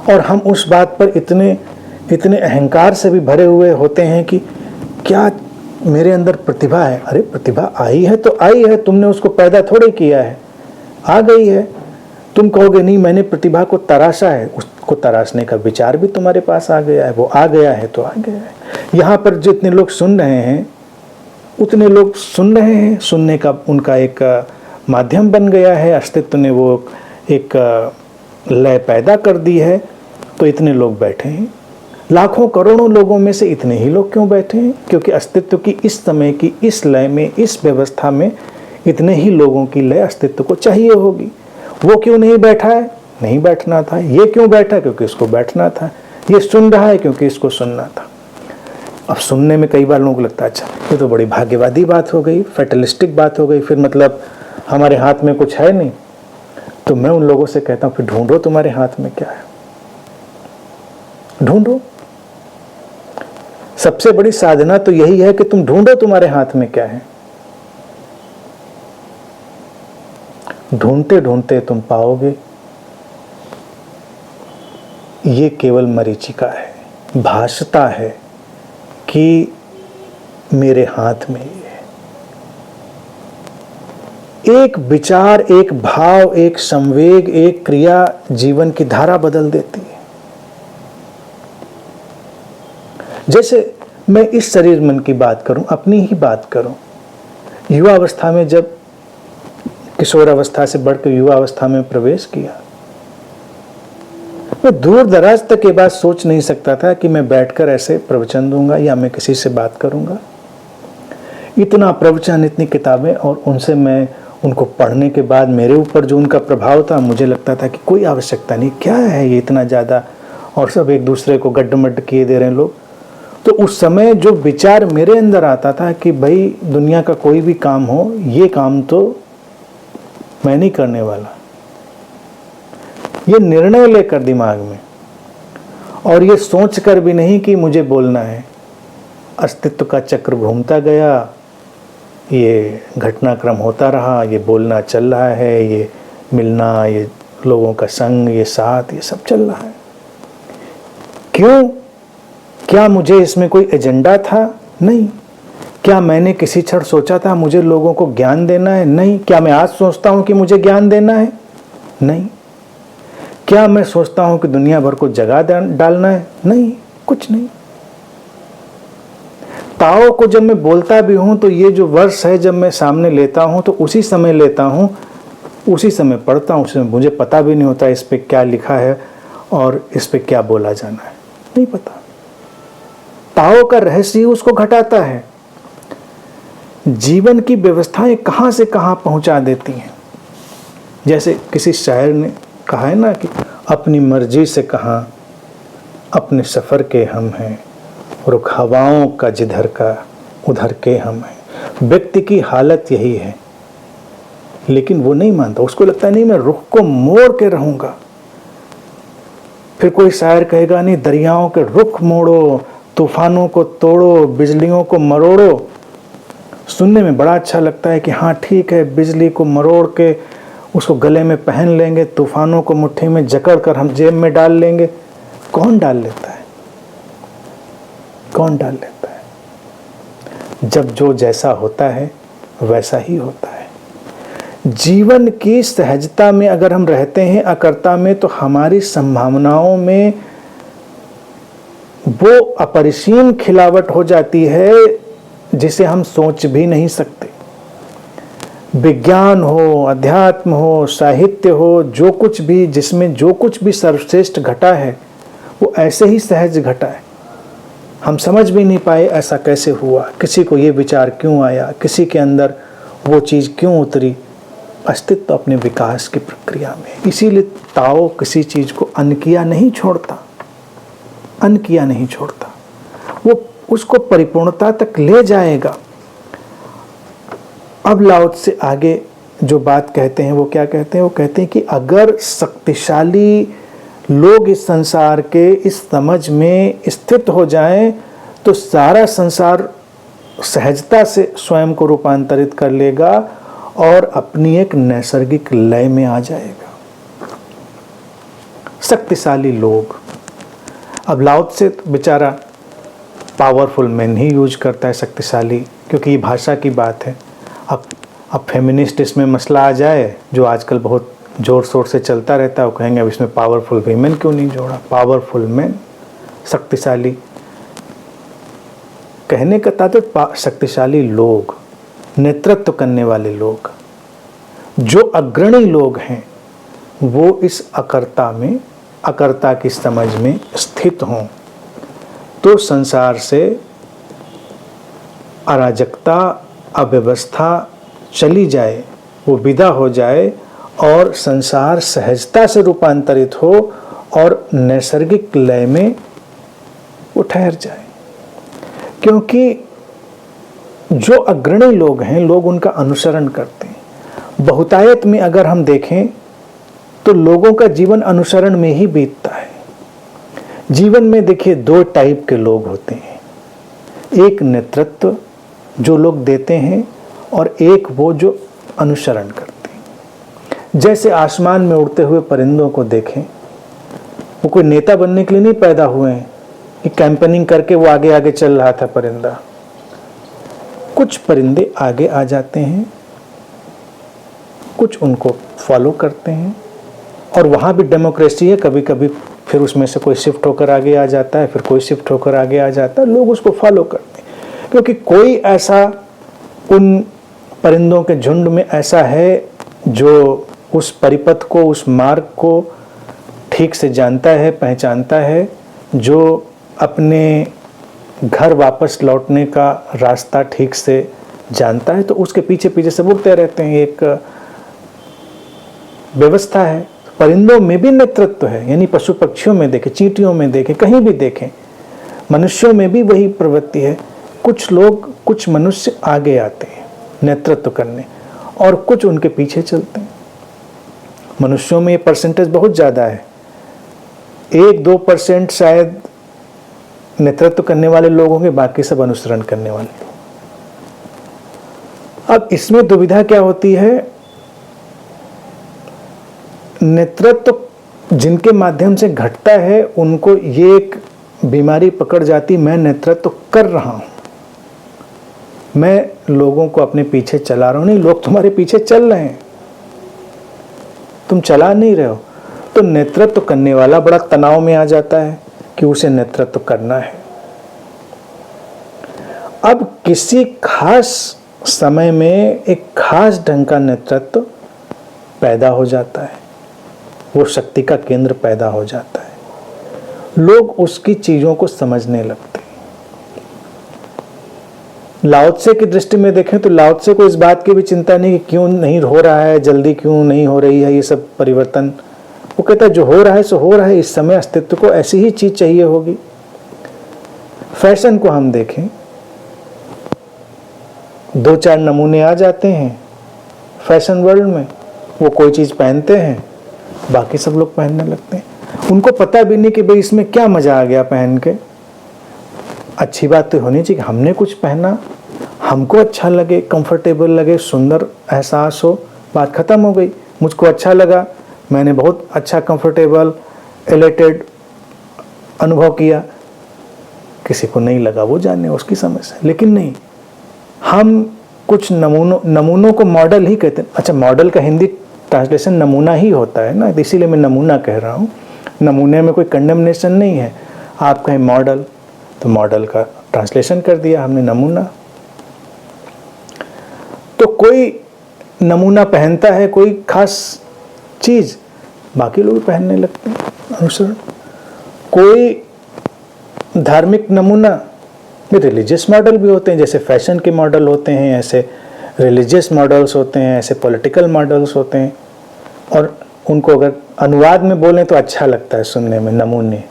और हम उस बात पर इतने अहंकार से भी भरे हुए होते हैं कि क्या मेरे अंदर प्रतिभा है। अरे प्रतिभा आई है तो आई है, तुमने उसको पैदा थोड़े किया है, आ गई है। तुम कहोगे नहीं मैंने प्रतिभा को तराशा है, उसको तराशने का विचार भी तुम्हारे पास आ गया है, वो आ गया है तो आ गया है। यहाँ पर जितने लोग सुन रहे हैं, उतने लोग सुन रहे हैं, सुनने का उनका एक माध्यम बन गया है। अस्तित्व ने वो एक लय पैदा कर दी है, तो इतने लोग बैठे हैं। लाखों करोड़ों लोगों में से इतने ही लोग क्यों बैठे हैं? क्योंकि अस्तित्व की इस समय की इस लय में, इस व्यवस्था में इतने ही लोगों की लय अस्तित्व को चाहिए होगी। वो क्यों नहीं बैठा है? नहीं बैठना था। ये क्यों बैठा? क्योंकि इसको बैठना था। ये सुन रहा है क्योंकि इसको सुनना था। अब सुनने में कई बार लोगों को लगता है अच्छा ये तो बड़ी भाग्यवादी बात हो गई, फैटलिस्टिक बात हो गई, फिर मतलब हमारे हाथ में कुछ है नहीं। तो मैं उन लोगों से कहता हूँ फिर ढूंढो तुम्हारे हाथ में क्या है, ढूंढो। सबसे बड़ी साधना तो यही है कि तुम ढूंढो तुम्हारे हाथ में क्या है। ढूंढते ढूंढते तुम पाओगे ये केवल मरीचिका है, भासता है कि मेरे हाथ में ये है। एक विचार, एक भाव, एक संवेग, एक क्रिया जीवन की धारा बदल देती है। जैसे मैं इस शरीर मन की बात करूं, अपनी ही बात करूं, युवा अवस्था में जब किशोर अवस्था से बढ़कर युवा अवस्था में प्रवेश किया, मैं दूर दराज तक ये बात सोच नहीं सकता था कि मैं बैठकर ऐसे प्रवचन दूंगा या मैं किसी से बात करूंगा। इतना प्रवचन, इतनी किताबें, और उनसे मैं उनको पढ़ने के बाद मेरे ऊपर जो उनका प्रभाव था, मुझे लगता था कि कोई आवश्यकता नहीं, क्या है ये इतना ज़्यादा, और सब एक दूसरे को गड्ढ-मड्ढ किए दे रहे हैं लोग। तो उस समय जो विचार मेरे अंदर आता था कि भाई दुनिया का कोई भी काम हो, ये काम तो मैं नहीं करने वाला, ये निर्णय लेकर दिमाग में, और ये सोच कर भी नहीं कि मुझे बोलना है। अस्तित्व का चक्र घूमता गया, ये घटनाक्रम होता रहा, ये बोलना चल रहा है, ये मिलना, ये लोगों का संग, ये साथ, ये सब चल रहा है। क्यों? क्या मुझे इसमें कोई एजेंडा था? नहीं। क्या मैंने किसी क्षण सोचा था मुझे लोगों को ज्ञान देना है? नहीं। क्या मैं आज सोचता हूं कि मुझे ज्ञान देना है? नहीं। क्या मैं सोचता हूं कि दुनिया भर को जगा डालना है? नहीं, कुछ नहीं। ताओ को जब मैं बोलता भी हूं तो ये जो वर्ष है, जब मैं सामने लेता हूं तो उसी समय लेता हूं, उसी समय पढ़ता हूं, उसमें मुझे पता भी नहीं होता इस पे क्या लिखा है और इस पे क्या बोला जाना है, नहीं पता। ताओ का रहस्य उसको घटाता है। जीवन की व्यवस्थाएं कहां से कहां पहुंचा देती हैं। जैसे किसी शायर ने कहा है ना कि अपनी मर्जी से कहां अपने सफर के हम हैं, रुख हवाओं का जिधर का उधर के हम हैं। व्यक्ति की हालत यही है, लेकिन वो नहीं मानता, उसको लगता नहीं मैं रुख को मोड़ के रहूंगा। फिर कोई शायर कहेगा नहीं, दरियाओं के रुख मोड़ो, तूफानों को तोड़ो, बिजलियों को मरोड़ो। सुनने में बड़ा अच्छा लगता है कि हाँ ठीक है, बिजली को मरोड़ के उसको गले में पहन लेंगे, तूफानों को मुट्ठी में जकड़ कर हम जेब में डाल लेंगे। कौन डाल लेता है? कौन डाल लेता है? जब जो जैसा होता है वैसा ही होता है। जीवन की सहजता में अगर हम रहते हैं, अकर्ता में, तो हमारी संभावनाओं में वो अपरिसीम खिलावट हो जाती है जिसे हम सोच भी नहीं सकते। विज्ञान हो, अध्यात्म हो, साहित्य हो, जो कुछ भी, जिसमें जो कुछ भी सर्वश्रेष्ठ घटा है वो ऐसे ही सहज घटा है। हम समझ भी नहीं पाए ऐसा कैसे हुआ, किसी को ये विचार क्यों आया, किसी के अंदर वो चीज़ क्यों उतरी। अस्तित्व अपने विकास की प्रक्रिया में। इसीलिए ताओ किसी चीज़ को अनकिया नहीं छोड़ता, अनकिया नहीं छोड़ता, वो उसको परिपूर्णता तक ले जाएगा। अब लाओ से आगे जो बात कहते हैं वो क्या कहते हैं? वो कहते हैं कि अगर शक्तिशाली लोग इस संसार के इस समझ में स्थित हो जाएं तो सारा संसार सहजता से स्वयं को रूपांतरित कर लेगा और अपनी एक नैसर्गिक लय में आ जाएगा। शक्तिशाली लोग, अब लाओ से बेचारा पावरफुल मैन ही यूज करता है शक्तिशाली, क्योंकि ये भाषा की बात है। अब फेमिनिस्ट इसमें मसला आ जाए, जो आजकल बहुत ज़ोर शोर से चलता रहता है, वो कहेंगे अब इसमें पावरफुल वीमेन क्यों नहीं जोड़ा। पावरफुल मैन, शक्तिशाली, कहने का तात्पर्य शक्तिशाली लोग, नेतृत्व करने वाले लोग, जो अग्रणी लोग हैं, वो इस अकर्ता में, अकर्ता की समझ में स्थित हों तो संसार से अराजकता, अव्यवस्था चली जाए, वो विदा हो जाए और संसार सहजता से रूपांतरित हो और नैसर्गिक लय में वो ठहर जाए। क्योंकि जो अग्रणी लोग हैं, लोग उनका अनुसरण करते हैं। बहुतायत में अगर हम देखें तो लोगों का जीवन अनुसरण में ही बीतता है। जीवन में देखिए दो टाइप के लोग होते हैं, एक नेतृत्व जो लोग देते हैं और एक वो जो अनुसरण करते हैं। जैसे आसमान में उड़ते हुए परिंदों को देखें, वो कोई नेता बनने के लिए नहीं पैदा हुए हैं कि कैंपेनिंग करके वो आगे आगे चल रहा था परिंदा। कुछ परिंदे आगे आ जाते हैं, कुछ उनको फॉलो करते हैं, और वहाँ भी डेमोक्रेसी है। कभी कभी फिर उसमें से कोई शिफ्ट होकर आगे आ जाता है, फिर कोई शिफ्ट होकर आगे आ जाता है, लोग उसको फॉलो करते हैं। क्योंकि कोई ऐसा उन परिंदों के झुंड में ऐसा है जो उस परिपथ को, उस मार्ग को ठीक से जानता है, पहचानता है, जो अपने घर वापस लौटने का रास्ता ठीक से जानता है तो उसके पीछे पीछे सब उड़ते रहते हैं। एक व्यवस्था है। परिंदों में भी नेतृत्व है, यानी पशु पक्षियों में देखें, चींटियों में देखें, कहीं भी देखें, मनुष्यों में भी वही प्रवृत्ति है। कुछ लोग, कुछ मनुष्य आगे आते हैं नेतृत्व करने और कुछ उनके पीछे चलते हैं। मनुष्यों में ये परसेंटेज बहुत ज़्यादा है। 1-2% शायद नेतृत्व करने वाले लोग होंगे, बाकी सब अनुसरण करने वाले। अब इसमें दुविधा क्या होती है? नेतृत्व जिनके माध्यम से घटता है उनको ये एक बीमारी पकड़ जाती, मैं नेतृत्व कर रहा हूं, मैं लोगों को अपने पीछे चला रहा हूं। नहीं, लोग तुम्हारे पीछे चल रहे हैं, तुम चला नहीं रहे हो। तो नेतृत्व करने वाला बड़ा तनाव में आ जाता है कि उसे नेतृत्व करना है। अब किसी खास समय में एक खास ढंग का नेतृत्व पैदा हो जाता है, वो शक्ति का केंद्र पैदा हो जाता है, लोग उसकी चीजों को समझने लगते हैं। लाओ त्से की दृष्टि में देखें तो लाओ त्से को इस बात की भी चिंता नहीं कि क्यों नहीं हो रहा है, जल्दी क्यों नहीं हो रही है ये सब परिवर्तन। वो कहता है जो हो रहा है सो हो रहा है, इस समय अस्तित्व को ऐसी ही चीज चाहिए होगी। फैशन को हम देखें, 2-4 नमूने आ जाते हैं फैशन वर्ल्ड में, वो कोई चीज पहनते हैं, बाकी सब लोग पहनने लगते हैं। उनको पता भी नहीं कि भाई इसमें क्या मजा आ गया पहन के। अच्छी बात तो होनी चाहिए कि हमने कुछ पहना, हमको अच्छा लगे, कंफर्टेबल लगे, सुंदर एहसास हो, बात खत्म हो गई। मुझको अच्छा लगा, मैंने बहुत अच्छा कंफर्टेबल एलेटेड अनुभव किया, किसी को नहीं लगा वो जाने, उसकी समस्या। लेकिन नहीं, हम कुछ नमूनों को मॉडल ही कहते हैं। अच्छा, मॉडल का हिंदी ट्रांसलेशन नमूना ही होता है ना, इसीलिए मैं नमूना कह रहा हूँ। नमूने में कोई कंडेमनेशन नहीं है। आप कहें मॉडल तो मॉडल का ट्रांसलेशन कर दिया हमने नमूना। तो कोई नमूना पहनता है कोई खास चीज, बाकी लोग पहनने लगते हैं, अनुसरण। कोई धार्मिक नमूना, रिलीजियस मॉडल भी होते हैं, जैसे फैशन के मॉडल होते हैं, ऐसे रिलीजियस मॉडल्स होते हैं, ऐसे पॉलिटिकल मॉडल्स होते हैं। और उनको अगर अनुवाद में बोलें तो अच्छा लगता है सुनने में, नमूने।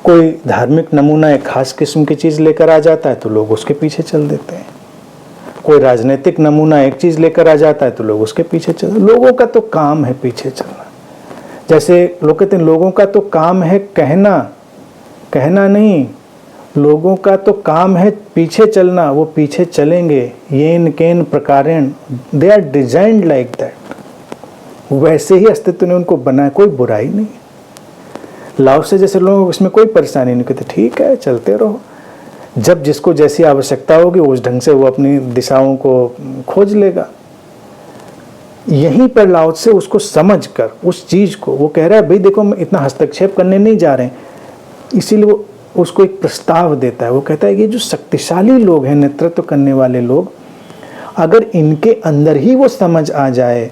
कोई धार्मिक नमूना एक खास किस्म की चीज़ लेकर आ जाता है तो लोग उसके पीछे चल देते हैं। कोई राजनीतिक नमूना एक चीज़ लेकर आ जाता है तो लोग उसके पीछे चल। लोगों का तो काम है पीछे चलना। जैसे लोग कहते हैं लोगों का तो काम है कहना, कहना नहीं, लोगों का तो काम है पीछे चलना, वो पीछे चलेंगे। येन केन प्रकारेण, they are designed like that. वैसे ही अस्तित्व ने उनको बनाया, कोई बुराई नहीं। लाओ से जैसे लोगों को इसमें कोई परेशानी नहीं, कहते ठीक है चलते रहो, जब जिसको जैसी आवश्यकता होगी उस ढंग से वो अपनी दिशाओं को खोज लेगा। यहीं पर लाओ से उसको समझकर उस चीज को, वो कह रहा है भाई देखो हम इतना हस्तक्षेप करने नहीं जा रहे हैं, इसीलिए वो उसको एक प्रस्ताव देता है। वो कहता है कि जो शक्तिशाली लोग हैं, नेतृत्व करने वाले लोग, अगर इनके अंदर ही वो समझ आ जाए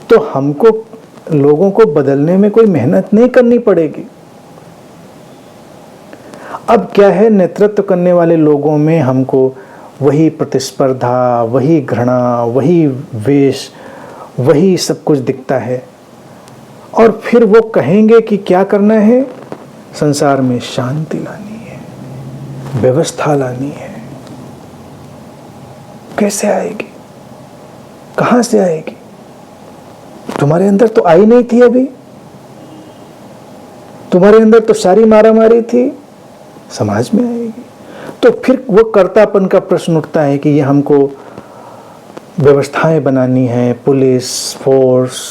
तो हमको लोगों को बदलने में कोई मेहनत नहीं करनी पड़ेगी। अब क्या है, नेतृत्व करने वाले लोगों में हमको वही प्रतिस्पर्धा, वही घृणा, वही वेश, वही सब कुछ दिखता है। और फिर वो कहेंगे कि क्या करना है, संसार में शांति लानी है, व्यवस्था लानी है। कैसे आएगी, कहां से आएगी? तुम्हारे अंदर तो आई नहीं थी अभी, तुम्हारे अंदर तो सारी मारामारी थी, समाज में आएगी। तो फिर वो कर्तापन का प्रश्न उठता है कि ये हमको व्यवस्थाएं बनानी है, पुलिस फोर्स,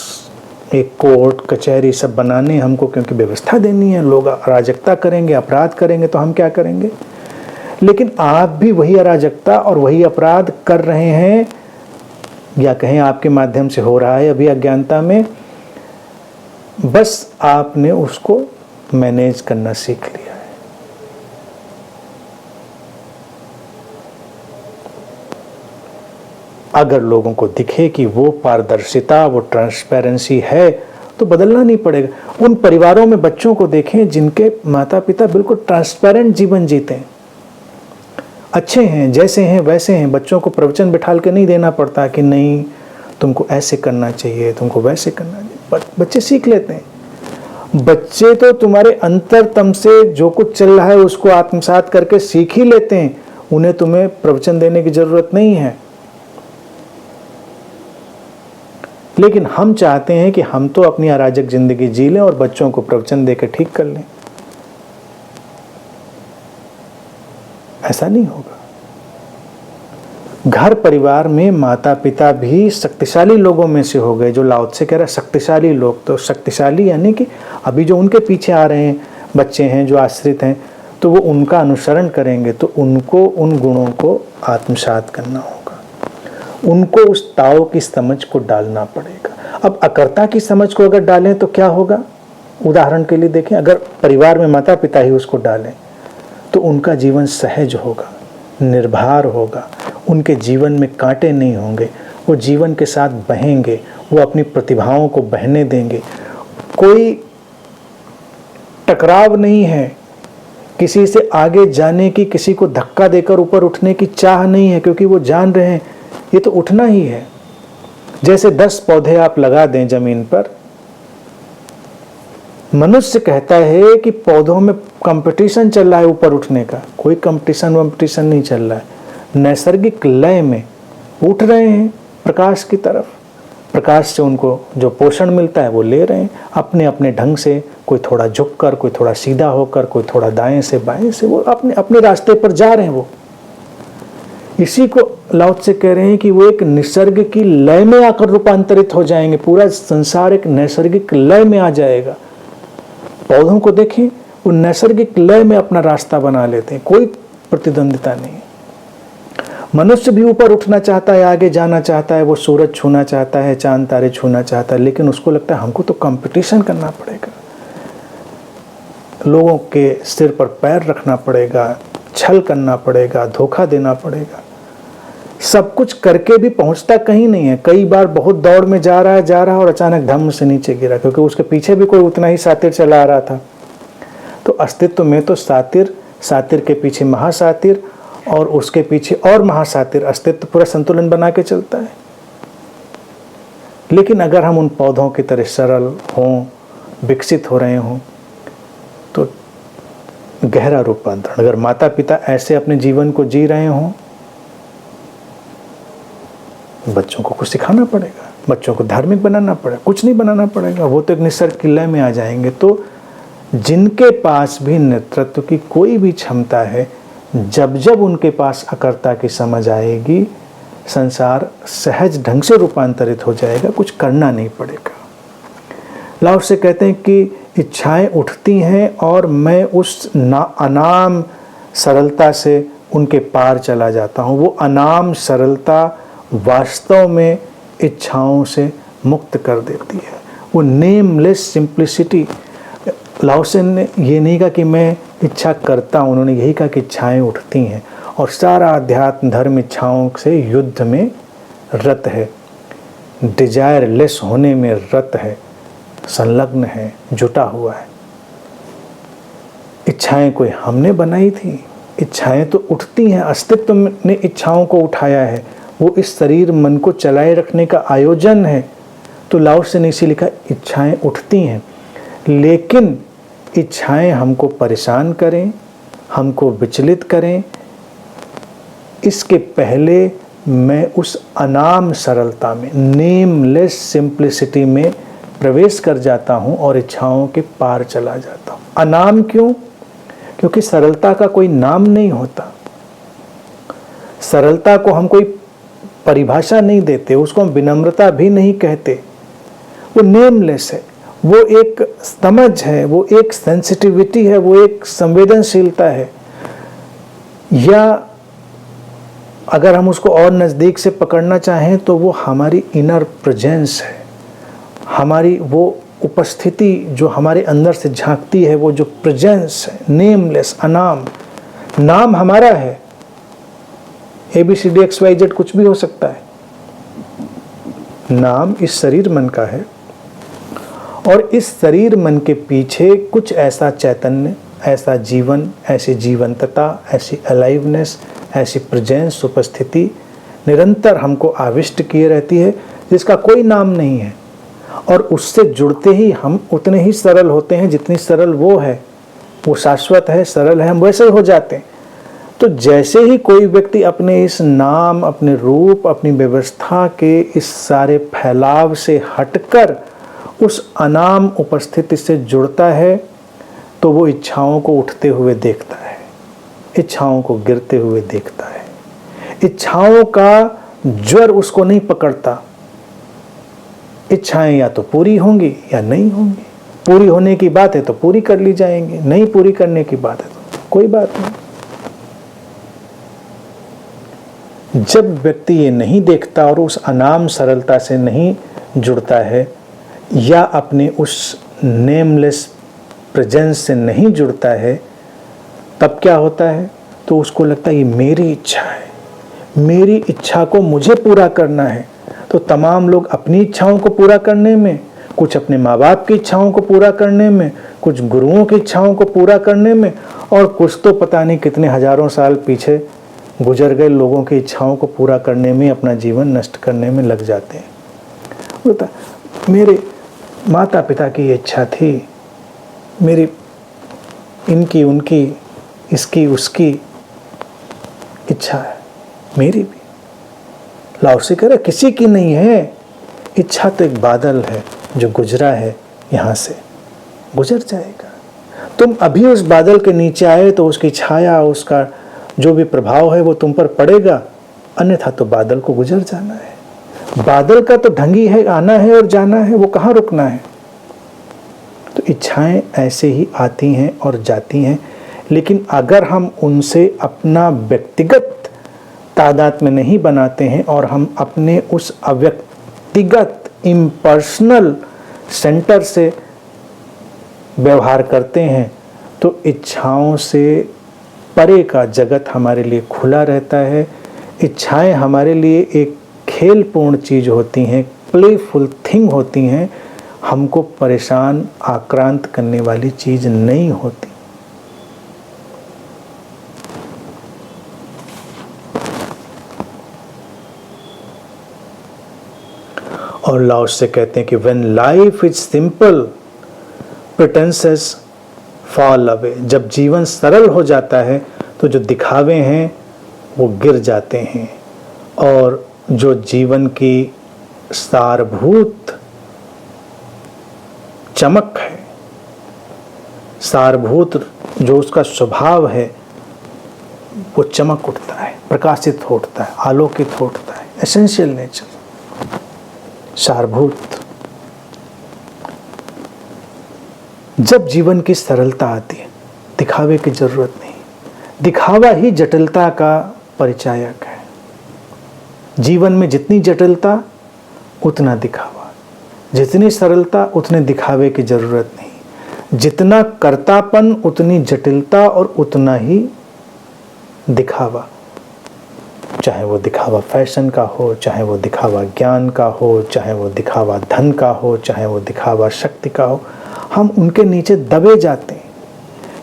एक कोर्ट कचहरी सब बनाने हमको, क्योंकि व्यवस्था देनी है। लोग अराजकता करेंगे, अपराध करेंगे तो हम क्या करेंगे? लेकिन आप भी वही अराजकता और वही अपराध कर रहे हैं, या कहें आपके माध्यम से हो रहा है अभी अज्ञानता में, बस आपने उसको मैनेज करना सीख लिया है। अगर लोगों को दिखे कि वो पारदर्शिता, वो ट्रांसपेरेंसी है तो बदलना नहीं पड़ेगा। उन परिवारों में बच्चों को देखें जिनके माता पिता बिल्कुल ट्रांसपेरेंट जीवन जीते हैं, अच्छे हैं, जैसे हैं वैसे हैं। बच्चों को प्रवचन बिठाल के नहीं देना पड़ता कि नहीं तुमको ऐसे करना चाहिए, तुमको वैसे करना चाहिए। बच्चे सीख लेते हैं। बच्चे तो तुम्हारे अंतरतम से जो कुछ चल रहा है उसको आत्मसात करके सीख ही लेते हैं। उन्हें तुम्हें प्रवचन देने की जरूरत नहीं है। लेकिन हम चाहते हैं कि हम तो अपनी अराजक जिंदगी जी लें और बच्चों को प्रवचन देकर ठीक कर लें। ऐसा नहीं होगा। घर परिवार में माता पिता भी शक्तिशाली लोगों में से हो गए। जो लाओ त्से कह रहा है शक्तिशाली लोग, तो शक्तिशाली यानी कि अभी जो उनके पीछे आ रहे हैं बच्चे हैं जो आश्रित हैं, तो वो उनका अनुसरण करेंगे, तो उनको उन गुणों को आत्मसात करना होगा। उनको उस ताओ की समझ को डालना पड़ेगा। अब अकर्ता की समझ को अगर डालें तो क्या होगा? उदाहरण के लिए देखें, अगर परिवार में माता पिता ही उसको डालें तो उनका जीवन सहज होगा, निर्भर होगा, उनके जीवन में कांटे नहीं होंगे, वो जीवन के साथ बहेंगे, वो अपनी प्रतिभाओं को बहने देंगे। कोई टकराव नहीं है, किसी से आगे जाने की, किसी को धक्का देकर ऊपर उठने की चाह नहीं है, क्योंकि वो जान रहे हैं ये तो उठना ही है। जैसे 10 पौधे आप लगा दें जमीन पर, मनुष्य कहता है कि पौधों में कंपटीशन चल रहा है ऊपर उठने का। कोई कंपटीशन नहीं चल रहा है। नैसर्गिक लय में उठ रहे हैं प्रकाश की तरफ। प्रकाश से उनको जो पोषण मिलता है वो ले रहे हैं अपने अपने ढंग से। कोई थोड़ा झुककर, कोई थोड़ा सीधा होकर, कोई थोड़ा दाएं से बाएं से, वो अपने अपने रास्ते पर जा रहे हैं। वो इसी को लाओ त्से कह रहे हैं कि वो एक निसर्ग की लय में आकर रूपांतरित हो जाएंगे। पूरा संसार एक नैसर्गिक लय में आ जाएगा। पौधों को देखें, वो नैसर्गिक लय में अपना रास्ता बना लेते हैं, कोई प्रतिद्वंदिता नहीं। मनुष्य भी ऊपर उठना चाहता है, आगे जाना चाहता है, वो सूरज छूना चाहता है, चांद तारे छूना चाहता है, लेकिन उसको लगता है हमको तो कंपटीशन करना पड़ेगा, लोगों के सिर पर पैर रखना पड़ेगा, छल करना पड़ेगा, धोखा देना पड़ेगा। सब कुछ करके भी पहुंचता कहीं नहीं है। कई बार बहुत दौड़ में जा रहा है और अचानक धम्म से नीचे गिरा, क्योंकि उसके पीछे भी कोई उतना ही सातिर चला आ रहा था। तो अस्तित्व में तो सातिर, सातिर के पीछे महासातिर और उसके पीछे और महासातिर, अस्तित्व पूरा संतुलन बना के चलता है। लेकिन अगर हम उन पौधों की तरह सरल हों, विकसित हो रहे हों, तो गहरा रूपांतरण। अगर माता पिता ऐसे अपने जीवन को जी रहे हों, बच्चों को कुछ सिखाना पड़ेगा, बच्चों को धार्मिक बनाना पड़ेगा, कुछ नहीं बनाना पड़ेगा। वो तो एक निसर्ग की लय में आ जाएंगे। तो जिनके पास भी नेतृत्व की कोई भी क्षमता है, जब जब उनके पास अकर्ता की समझ आएगी, संसार सहज ढंग से रूपांतरित हो जाएगा, कुछ करना नहीं पड़ेगा। लाओ से कहते हैं कि इच्छाएं उठती हैं और मैं उस अनाम सरलता से उनके पार चला जाता हूँ। वो अनाम सरलता वास्तव में इच्छाओं से मुक्त कर देती है। वो नेमलेस सिंप्लिसिटी। लाओ त्से ने ये नहीं कहा कि मैं इच्छा करता हूँ, उन्होंने यही कहा कि इच्छाएं उठती हैं। और सारा अध्यात्म धर्म इच्छाओं से युद्ध में रत है, डिजायरलेस होने में रत है, संलग्न है, जुटा हुआ है। इच्छाएं कोई हमने बनाई थी? इच्छाएं तो उठती हैं, अस्तित्व ने इच्छाओं को उठाया है। वो इस शरीर मन को चलाए रखने का आयोजन है। तो लाओ त्से ने इसी लिखा, इच्छाएं उठती हैं, लेकिन इच्छाएं हमको परेशान करें, हमको विचलित करें, इसके पहले मैं उस अनाम सरलता में, नेमलेस सिंप्लिसिटी में प्रवेश कर जाता हूं और इच्छाओं के पार चला जाता हूं। अनाम क्यों? क्योंकि सरलता का कोई नाम नहीं होता। सरलता को हम कोई परिभाषा नहीं देते, उसको हम विनम्रता भी नहीं कहते। वो नेमलेस है, वो एक समझ है, वो एक सेंसिटिविटी है, वो एक संवेदनशीलता है। या अगर हम उसको और नज़दीक से पकड़ना चाहें तो वो हमारी इनर प्रेजेंस है, हमारी वो उपस्थिति जो हमारे अंदर से झांकती है, वो जो प्रेजेंस है। नेमलेस, अनाम। नाम हमारा है, ABCDXYZ कुछ भी हो सकता है। नाम इस शरीर मन का है और इस शरीर मन के पीछे कुछ ऐसा चैतन्य, ऐसा जीवन, ऐसी जीवंतता, ऐसी अलाइवनेस, ऐसी प्रेजेंस, उपस्थिति निरंतर हमको आविष्ट किए रहती है, जिसका कोई नाम नहीं है। और उससे जुड़ते ही हम उतने ही सरल होते हैं जितनी सरल वो है। वो शाश्वत है, सरल है, हम वैसे ही हो जाते हैं। तो जैसे ही कोई व्यक्ति अपने इस नाम, अपने रूप, अपनी व्यवस्था के इस सारे फैलाव से हटकर उस अनाम उपस्थिति से जुड़ता है, तो वो इच्छाओं को उठते हुए देखता है, इच्छाओं को गिरते हुए देखता है। इच्छाओं का ज्वर उसको नहीं पकड़ता। इच्छाएं या तो पूरी होंगी या नहीं होंगी। पूरी होने की बात है तो पूरी कर ली जाएंगी, नहीं पूरी करने की बात है तो कोई बात नहीं। जब व्यक्ति ये नहीं देखता और उस अनाम सरलता से नहीं जुड़ता है, या अपने उस नेमलेस प्रेजेंस से नहीं जुड़ता है, तब क्या होता है? तो उसको लगता है ये मेरी इच्छा है, मेरी इच्छा को मुझे पूरा करना है। तो तमाम लोग अपनी इच्छाओं को पूरा करने में, कुछ अपने माँ बाप की इच्छाओं को पूरा करने में, कुछ गुरुओं की इच्छाओं को पूरा करने में, और कुछ तो पता नहीं कितने हजारों साल पीछे गुजर गए लोगों की इच्छाओं को पूरा करने में, अपना जीवन नष्ट करने में लग जाते हैं। बोलता मेरे माता पिता की इच्छा थी, मेरी इनकी उनकी इसकी उसकी इच्छा है, मेरी भी। लाओ से कह रहा किसी की नहीं है। इच्छा तो एक बादल है जो गुजरा है, यहाँ से गुजर जाएगा। तुम अभी उस बादल के नीचे आए तो उसकी छाया, उसका जो भी प्रभाव है वो तुम पर पड़ेगा, अन्यथा तो बादल को गुजर जाना है। बादल का तो ढंग ही है, आना है और जाना है, वो कहाँ रुकना है। तो इच्छाएं ऐसे ही आती हैं और जाती हैं, लेकिन अगर हम उनसे अपना व्यक्तिगत तादाद में नहीं बनाते हैं और हम अपने उस अव्यक्तिगत इम्पर्सनल सेंटर से व्यवहार करते हैं, तो इच्छाओं से परे का जगत हमारे लिए खुला रहता है। इच्छाएं हमारे लिए एक खेलपूर्ण चीज़ होती हैं, प्लेफुल थिंग होती हैं, हमको परेशान आक्रांत करने वाली चीज़ नहीं होती। और लाओ से कहते हैं कि when life is simple pretenses fall away. जब जीवन सरल हो जाता है तो जो दिखावे हैं वो गिर जाते हैं, और जो जीवन की सारभूत चमक है, सारभूत जो उसका स्वभाव है, वो चमक उठता है, प्रकाशित होता है, आलोकित होता है। एसेंशियल नेचर, सारभूत। जब जीवन की सरलता आती है, दिखावे की जरूरत नहीं। दिखावा ही जटिलता का परिचायक है। जीवन में जितनी जटिलता उतना दिखावा, जितनी सरलता उतने दिखावे की जरूरत नहीं। जितना कर्तापन उतनी जटिलता और उतना ही दिखावा। चाहे वो दिखावा फैशन का हो, चाहे वो दिखावा ज्ञान का हो, चाहे वो दिखावा धन का हो, चाहे वो दिखावा शक्ति का हो, हम उनके नीचे दबे जाते हैं।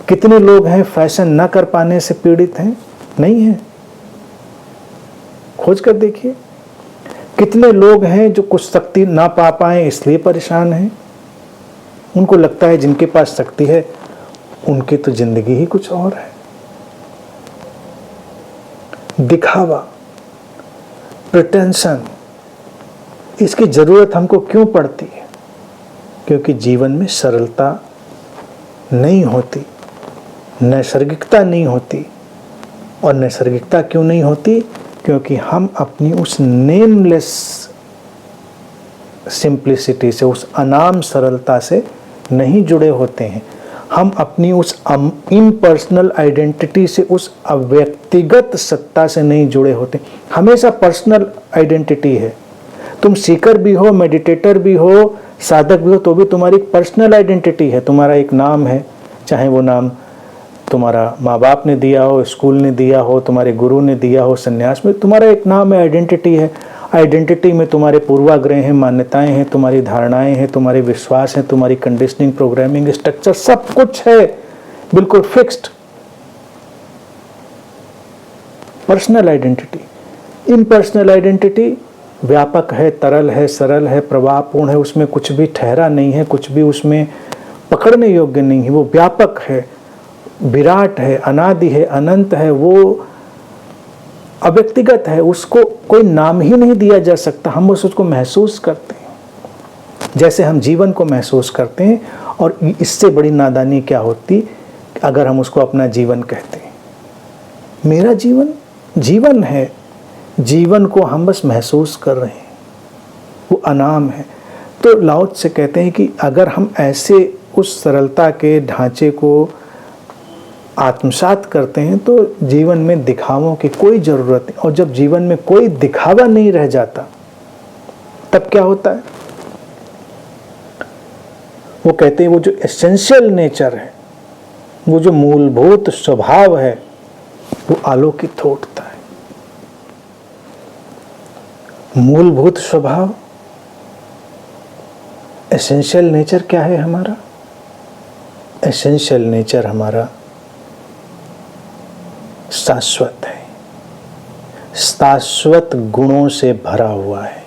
कितने लोग हैं फैशन न कर पाने से पीड़ित हैं? नहीं है। खोज कर देखिए। कितने लोग हैं जो कुछ शक्ति ना पा पाए इसलिए परेशान हैं? उनको लगता है जिनके पास शक्ति है उनकी तो जिंदगी ही कुछ और है। दिखावा, प्रिटेंशन, इसकी जरूरत हमको क्यों पड़ती है? क्योंकि जीवन में सरलता नहीं होती, नैसर्गिकता नहीं होती। और नैसर्गिकता क्यों नहीं होती? क्योंकि हम अपनी उस नेमलेस सिंप्लिसिटी से, उस अनाम सरलता से नहीं जुड़े होते हैं। हम अपनी उस इम्पर्सनल आइडेंटिटी से, उस अव्यक्तिगत सत्ता से नहीं जुड़े होते। हमेशा पर्सनल आइडेंटिटी है। तुम सीकर भी हो, मेडिटेटर भी हो, साधक भी हो, तो भी तुम्हारी पर्सनल आइडेंटिटी है। तुम्हारा एक नाम है, चाहे वो नाम तुम्हारा माँ बाप ने दिया हो, स्कूल ने दिया हो, तुम्हारे गुरु ने दिया हो, सन्यास में, तुम्हारा एक नाम है, आइडेंटिटी है। आइडेंटिटी में तुम्हारे पूर्वाग्रह हैं, मान्यताएं हैं, तुम्हारी धारणाएं हैं, तुम्हारे विश्वास हैं, तुम्हारी कंडीशनिंग, प्रोग्रामिंग, स्ट्रक्चर, सब कुछ है, बिल्कुल fixed. Personal identity. Impersonal identity व्यापक है, तरल है, सरल है, प्रवाहपूर्ण है, उसमें कुछ भी ठहरा नहीं है, कुछ भी उसमें पकड़ने योग्य नहीं है, वो व्यापक है, विराट है, अनादि है, अनंत है, वो अव्यक्तिगत है, उसको कोई नाम ही नहीं दिया जा सकता, हम बस उसको महसूस करते हैं जैसे हम जीवन को महसूस करते हैं। और इससे बड़ी नादानी क्या होती अगर हम उसको अपना जीवन कहते हैं। मेरा जीवन जीवन है, जीवन को हम बस महसूस कर रहे हैं, वो अनाम है। तो लाओ से कहते हैं कि अगर हम ऐसे उस सरलता के ढांचे को आत्मसात करते हैं तो जीवन में दिखावों की कोई ज़रूरत नहीं। और जब जीवन में कोई दिखावा नहीं रह जाता तब क्या होता है? वो कहते हैं वो जो एसेंशियल नेचर है, वो जो मूलभूत स्वभाव है, वो आलोकित हो उठता है। मूलभूत स्वभाव, एसेंशियल नेचर क्या है हमारा? एसेंशियल नेचर हमारा शाश्वत है, शाश्वत गुणों से भरा हुआ है।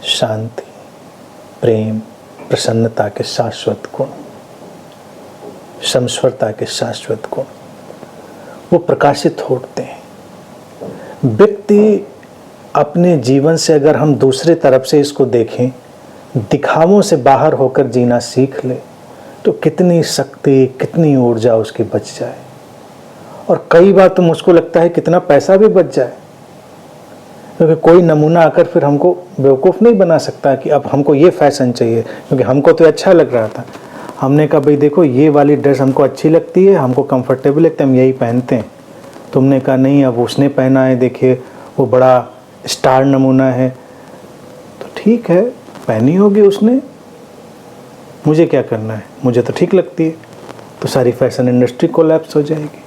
शांति, प्रेम, प्रसन्नता के शाश्वत गुण, समस्वरता के शाश्वत गुण, वो प्रकाशित होते हैं। व्यक्ति अपने जीवन से अगर हम दूसरे तरफ से इसको देखें, दिखावों से बाहर होकर जीना सीख ले तो कितनी शक्ति, कितनी ऊर्जा उसकी बच जाए। और कई बार तो मुझको लगता है कितना पैसा भी बच जाए, क्योंकि कोई नमूना आकर फिर हमको बेवकूफ़ नहीं बना सकता कि अब हमको ये फैशन चाहिए, क्योंकि हमको तो अच्छा लग रहा था। हमने कहा भाई देखो ये वाली ड्रेस हमको अच्छी लगती है, हमको कंफर्टेबल लगता है, हम यही पहनते हैं। तुमने कहा नहीं, अब उसने पहना है, देखिए वो बड़ा स्टार नमूना है, तो ठीक है पहनी होगी उसने, मुझे क्या करना है, मुझे तो ठीक लगती है। तो सारी फैशन इंडस्ट्री कोलैप्स हो जाएगी।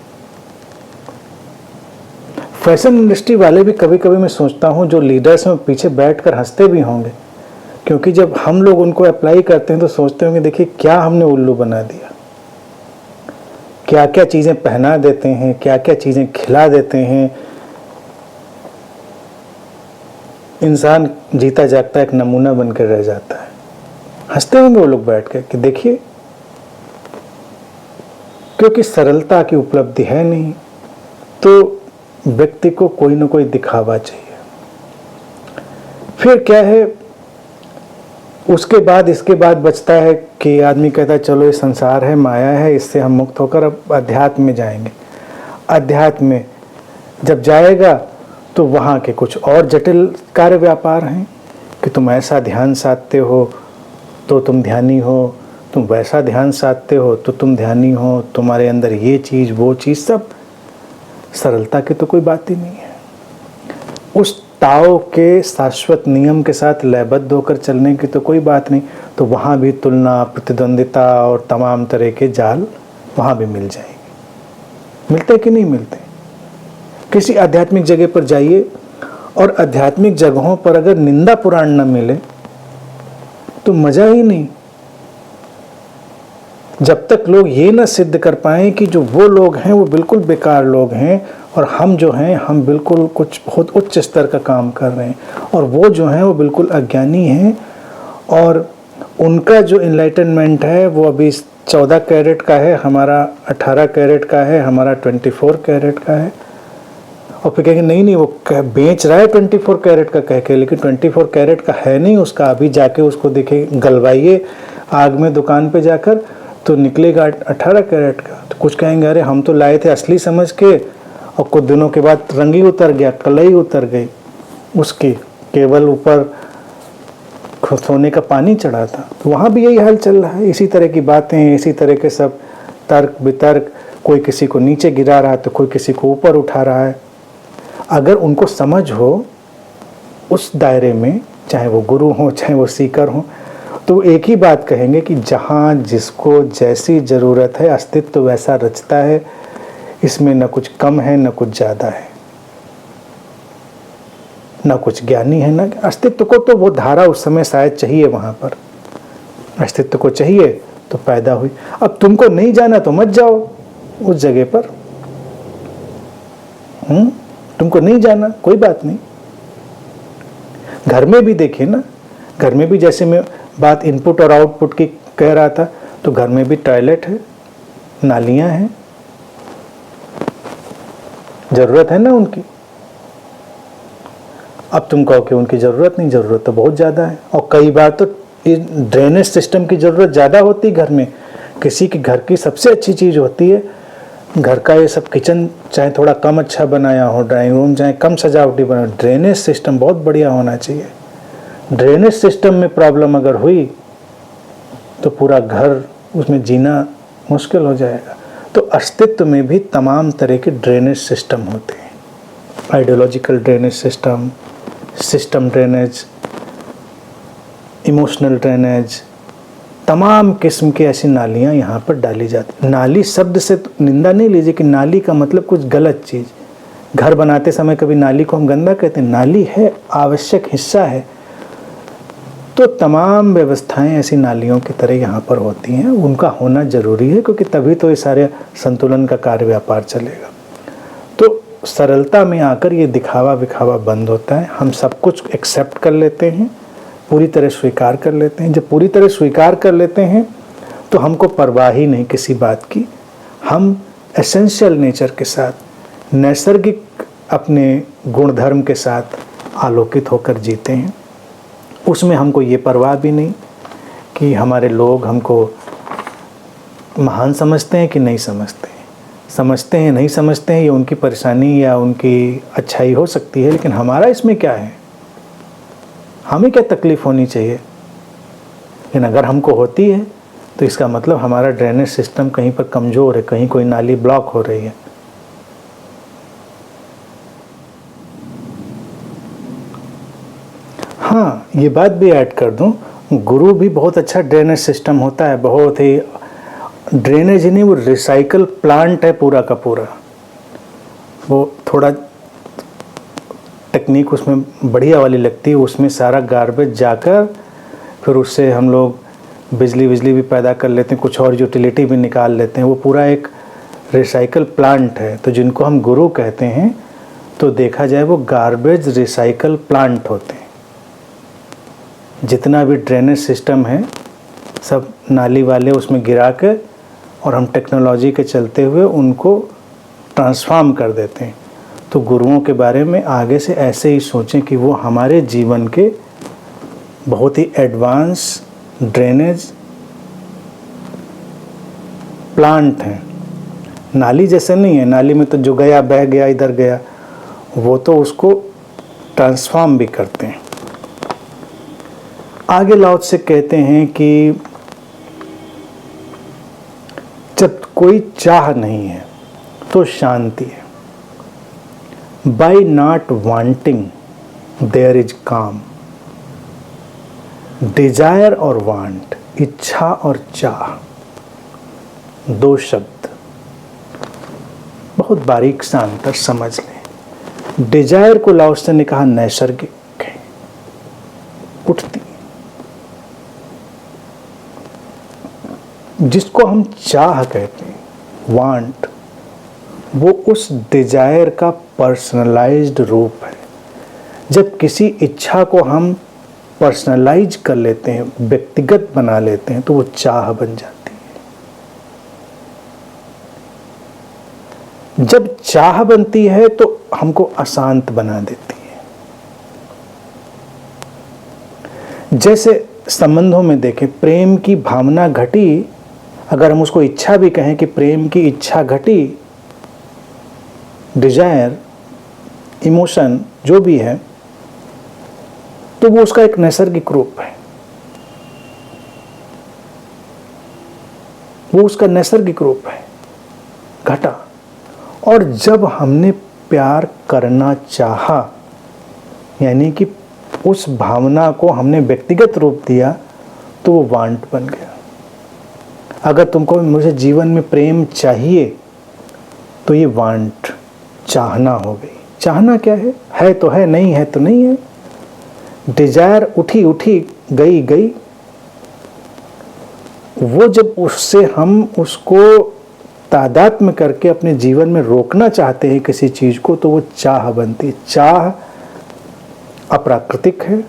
फैशन इंडस्ट्री वाले भी कभी कभी मैं सोचता हूँ जो लीडर्स हैं पीछे बैठकर हंसते भी होंगे, क्योंकि जब हम लोग उनको अप्लाई करते हैं तो सोचते होंगे देखिए क्या हमने उल्लू बना दिया, क्या क्या चीज़ें पहना देते हैं, क्या क्या चीज़ें खिला देते हैं। इंसान जीता जागता एक नमूना बनकर रह जाता है। हंसते होंगे वो लोग बैठ कर कि देखिए, क्योंकि सरलता की उपलब्धि है नहीं, तो व्यक्ति को कोई ना कोई दिखावा चाहिए। फिर क्या है, उसके बाद इसके बाद बचता है कि आदमी कहता है चलो ये संसार है, माया है, इससे हम मुक्त होकर अब अध्यात्म में जाएंगे। अध्यात्म में जब जाएगा तो वहाँ के कुछ और जटिल कार्य व्यापार हैं कि तुम ऐसा ध्यान साधते हो तो तुम ध्यानी हो, तुम वैसा ध्यान साधते हो तो तुम ध्यानी हो, तुम्हारे अंदर ये चीज़ वो चीज़, सब सरलता की तो कोई बात ही नहीं है। उस ताओ के शाश्वत नियम के साथ लयबद्ध होकर चलने की तो कोई बात नहीं। तो वहाँ भी तुलना, प्रतिद्वंदिता और तमाम तरह के जाल वहाँ भी मिल जाएंगे। मिलते कि नहीं मिलते? किसी आध्यात्मिक जगह पर जाइए और आध्यात्मिक जगहों पर अगर निंदा पुराण न मिले तो मज़ा ही नहीं। जब तक लोग ये ना सिद्ध कर पाएँ कि जो वो लोग हैं वो बिल्कुल बेकार लोग हैं और हम जो हैं हम बिल्कुल कुछ बहुत उच्च स्तर का काम कर रहे हैं, और वो जो हैं वो बिल्कुल अज्ञानी हैं और उनका जो इनलाइटनमेंट है वो अभी 14 कैरेट का है, हमारा 18 कैरेट का है, हमारा 24 कैरेट का है। और फिर कहेंगे नहीं नहीं वो बेच रहा है 24 कैरेट का कह के, लेकिन 24 कैरेट का है नहीं उसका। अभी जाके उसको देखे, गलवाइए आग में दुकान पे जाकर तो निकलेगा 18 कैरेट का। तो कुछ कहेंगे अरे हम तो लाए थे असली समझ के, और कुछ दिनों के बाद रंग ही उतर गया, कलई उतर गई उसकी, केवल ऊपर सोने का पानी चढ़ा था। तो वहाँ भी यही हाल चल रहा है। इसी तरह की बातें हैं, इसी तरह के सब तर्क वितर्क, कोई किसी को नीचे गिरा रहा है तो कोई किसी को ऊपर उठा रहा है। अगर उनको समझ हो उस दायरे में, चाहे वो गुरु हो चाहे वो सीकर हो, तो एक ही बात कहेंगे कि जहाँ जिसको जैसी ज़रूरत है अस्तित्व वैसा रचता है, इसमें न कुछ कम है न कुछ ज़्यादा है, न कुछ ज्ञानी है न अस्तित्व को। तो वो धारा उस समय शायद चाहिए, वहाँ पर अस्तित्व को चाहिए तो पैदा हुई। अब तुमको नहीं जाना तो मत जाओ उस जगह पर, तुमको नहीं जाना, कोई बात नहीं। घर में भी देखिए ना, घर में भी जैसे मैं बात इनपुट और आउटपुट की कह रहा था, तो घर में भी टॉयलेट है, नालियां हैं, जरूरत है ना उनकी। अब तुम कहो कि उनकी ज़रूरत नहीं, ज़रूरत तो बहुत ज़्यादा है। और कई बार तो ड्रेनेज सिस्टम की ज़रूरत ज़्यादा होती है घर में। किसी के घर की सबसे अच्छी चीज़ होती है घर का ये सब किचन, चाहे थोड़ा कम अच्छा बनाया हो, ड्राइंग रूम चाहे कम सजावटी बना, ड्रेनेज सिस्टम बहुत बढ़िया होना चाहिए। ड्रेनेज सिस्टम में प्रॉब्लम अगर हुई तो पूरा घर, उसमें जीना मुश्किल हो जाएगा। तो अस्तित्व में भी तमाम तरह के ड्रेनेज सिस्टम होते हैं। Ideological drainage system, system drainage, emotional drainage, तमाम किस्म की ऐसी नालियाँ यहाँ पर डाली जाती। नाली शब्द से तो निंदा नहीं लीजिए कि नाली का मतलब कुछ गलत चीज़। घर बनाते समय कभी नाली को हम गंदा कहते हैं? नाली है, आवश्यक हिस्सा है। तो तमाम व्यवस्थाएं ऐसी नालियों की तरह यहाँ पर होती हैं, उनका होना ज़रूरी है, क्योंकि तभी तो ये सारे संतुलन का कार्य व्यापार चलेगा। तो सरलता में आकर ये दिखावा विखावा बंद होता है। हम सब कुछ एक्सेप्ट कर लेते हैं, पूरी तरह स्वीकार कर लेते हैं। जब पूरी तरह स्वीकार कर लेते हैं तो हमको परवाह ही नहीं किसी बात की। हम एसेंशियल नेचर के साथ, नैसर्गिक अपने गुणधर्म के साथ आलोकित होकर जीते हैं। उसमें हमको ये परवाह भी नहीं कि हमारे लोग हमको महान समझते हैं कि नहीं समझते हैं। समझते हैं नहीं समझते हैं, ये उनकी परेशानी या उनकी अच्छाई हो सकती है, लेकिन हमारा इसमें क्या है? हमें क्या तकलीफ़ होनी चाहिए? लेकिन अगर हमको होती है तो इसका मतलब हमारा ड्रेनेज सिस्टम कहीं पर कमज़ोर है, कहीं कोई नाली ब्लॉक हो रही है। हाँ, ये बात भी ऐड कर दूं, गुरु भी बहुत अच्छा ड्रेनेज सिस्टम होता है। बहुत ही ड्रेनेज ही नहीं, वो रिसाइकल प्लांट है पूरा का पूरा। वो थोड़ा टेक्निक उसमें बढ़िया वाली लगती है। उसमें सारा गार्बेज जाकर फिर उससे हम लोग बिजली भी पैदा कर लेते हैं, कुछ और यूटिलिटी भी निकाल लेते हैं। वो पूरा एक रिसाइकल प्लांट है। तो जिनको हम गुरु कहते हैं, तो देखा जाए वो गार्बेज रिसाइकल प्लांट होते हैं। जितना भी ड्रेनेज सिस्टम है सब नाली वाले उसमें गिरा के, और हम टेक्नोलॉजी के चलते हुए उनको ट्रांसफॉर्म कर देते हैं। तो गुरुओं के बारे में आगे से ऐसे ही सोचें कि वो हमारे जीवन के बहुत ही एडवांस ड्रेनेज प्लांट हैं। नाली जैसे नहीं है, नाली में तो जो गया बह गया, इधर गया, वो तो उसको ट्रांसफॉर्म भी करते हैं। आगे लाओ से कहते हैं कि जब कोई चाह नहीं है तो शांति है। By not wanting there is calm. Desire और वांट, इच्छा और चाह, दो शब्द, बहुत बारीक सा अंतर समझ लें। डिजायर को लाओसे ने कहा नैसर्गिक है, उठती। जिसको हम चाह कहते हैं, वांट, वो उस डिजायर का पर्सनलाइज्ड रूप है। जब किसी इच्छा को हम पर्सनलाइज कर लेते हैं, व्यक्तिगत बना लेते हैं, तो वो चाह बन जाती है। जब चाह बनती है तो हमको अशांत बना देती है। जैसे संबंधों में देखें, प्रेम की भावना घटी, अगर हम उसको इच्छा भी कहें कि प्रेम की इच्छा घटी, डिजायर, इमोशन जो भी है, तो वो उसका एक नैसर्गिक रूप है। वो उसका नैसर्गिक रूप है, घटा। और जब हमने प्यार करना चाहा, यानी कि उस भावना को हमने व्यक्तिगत रूप दिया, तो वो वांट बन गया। अगर तुमको मुझे जीवन में प्रेम चाहिए, तो ये वांट, चाहना हो गई। चाहना क्या है तो है, नहीं है तो नहीं है। डिजायर उठी उठी, गई गई। वो जब उससे हम उसको तादात्म्य करके अपने जीवन में रोकना चाहते हैं किसी चीज को, तो वो चाह बनती है। चाह अप्राकृतिक है,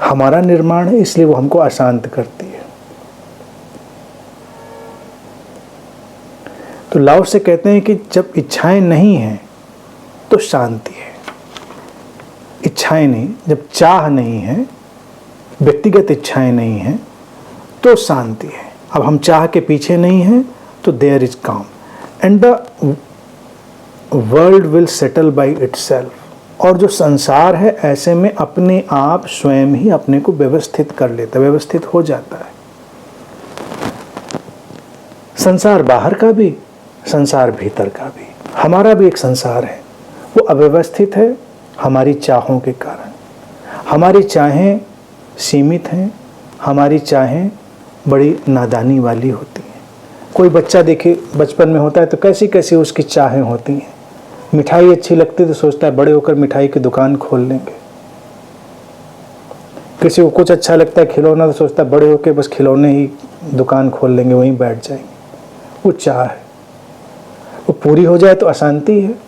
हमारा निर्माण है, इसलिए वो हमको अशांत करती है। तो लाओ से कहते हैं कि जब इच्छाएं नहीं हैं तो शांति है। इच्छाएं नहीं, जब चाह नहीं है, व्यक्तिगत इच्छाएं नहीं हैं, तो शांति है। अब हम चाह के पीछे नहीं हैं तो देयर इज काम and the world will settle by itself. और जो संसार है ऐसे में अपने आप स्वयं ही अपने को व्यवस्थित कर लेता है, व्यवस्थित हो जाता है। संसार बाहर का भी, संसार भीतर का भी, हमारा भी एक संसार है, वो अव्यवस्थित है हमारी चाहों के कारण। हमारी चाहें सीमित हैं, हमारी चाहें बड़ी नादानी वाली होती हैं। कोई बच्चा देखे बचपन में होता है तो कैसी कैसी उसकी चाहें होती हैं। मिठाई अच्छी लगती तो सोचता है बड़े होकर मिठाई की दुकान खोल लेंगे। किसी को कुछ अच्छा लगता है खिलौना तो सोचता है बड़े होकर बस खिलौने ही दुकान खोल लेंगे, वहीं बैठ जाएंगे। वो चाह है, वो पूरी हो जाए तो अशांति है।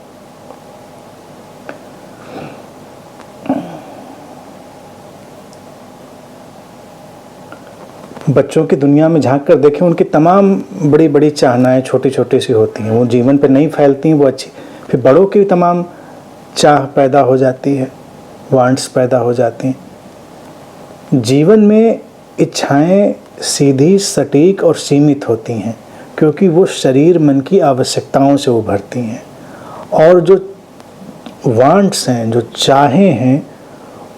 बच्चों की दुनिया में झांक कर देखें, उनकी तमाम बड़ी बड़ी चाहनाएं छोटी छोटी सी होती हैं, वो जीवन पे नहीं फैलती हैं, वो अच्छी। फिर बड़ों की भी तमाम चाह पैदा हो जाती है, वांट्स पैदा हो जाती हैं। जीवन में इच्छाएं सीधी, सटीक और सीमित होती हैं क्योंकि वो शरीर मन की आवश्यकताओं से उभरती हैं। और जो वांट्स हैं, जो चाहें हैं,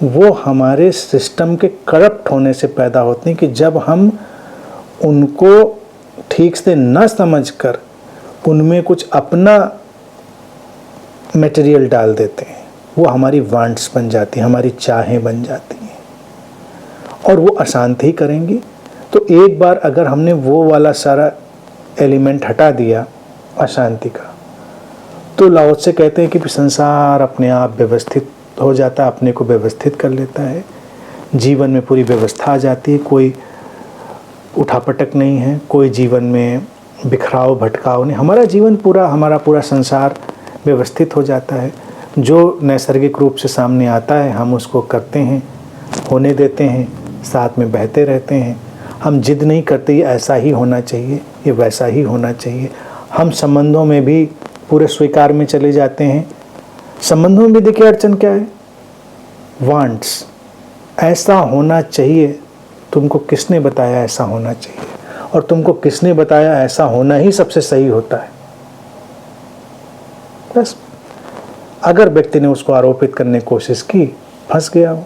वो हमारे सिस्टम के करप्ट होने से पैदा होती हैं कि जब हम उनको ठीक से न समझकर उनमें कुछ अपना मटेरियल डाल देते हैं, वो हमारी वांट्स बन जाती हैं, हमारी चाहें बन जाती हैं और वो अशांति ही करेंगी। तो एक बार अगर हमने वो वाला सारा एलिमेंट हटा दिया अशांति का, तो लाओ से कहते हैं कि संसार अपने आप व्यवस्थित हो जाता है, अपने को व्यवस्थित कर लेता है। जीवन में पूरी व्यवस्था आ जाती है, कोई उठापटक नहीं है, कोई जीवन में बिखराव भटकाव नहीं। हमारा जीवन पूरा, हमारा पूरा संसार व्यवस्थित हो जाता है। जो नैसर्गिक रूप से सामने आता है हम उसको करते हैं, होने देते हैं, साथ में बहते रहते हैं। हम जिद नहीं करते ये ऐसा ही होना चाहिए, ये वैसा ही होना चाहिए। हम संबंधों में भी पूरे स्वीकार में चले जाते हैं। संबंधों में भी देखिए अड़चन क्या है, वांट्स, ऐसा होना चाहिए। तुमको किसने बताया ऐसा होना चाहिए? और तुमको किसने बताया ऐसा होना ही सबसे सही होता है? बस अगर व्यक्ति ने उसको आरोपित करने की कोशिश की, फंस गया वो।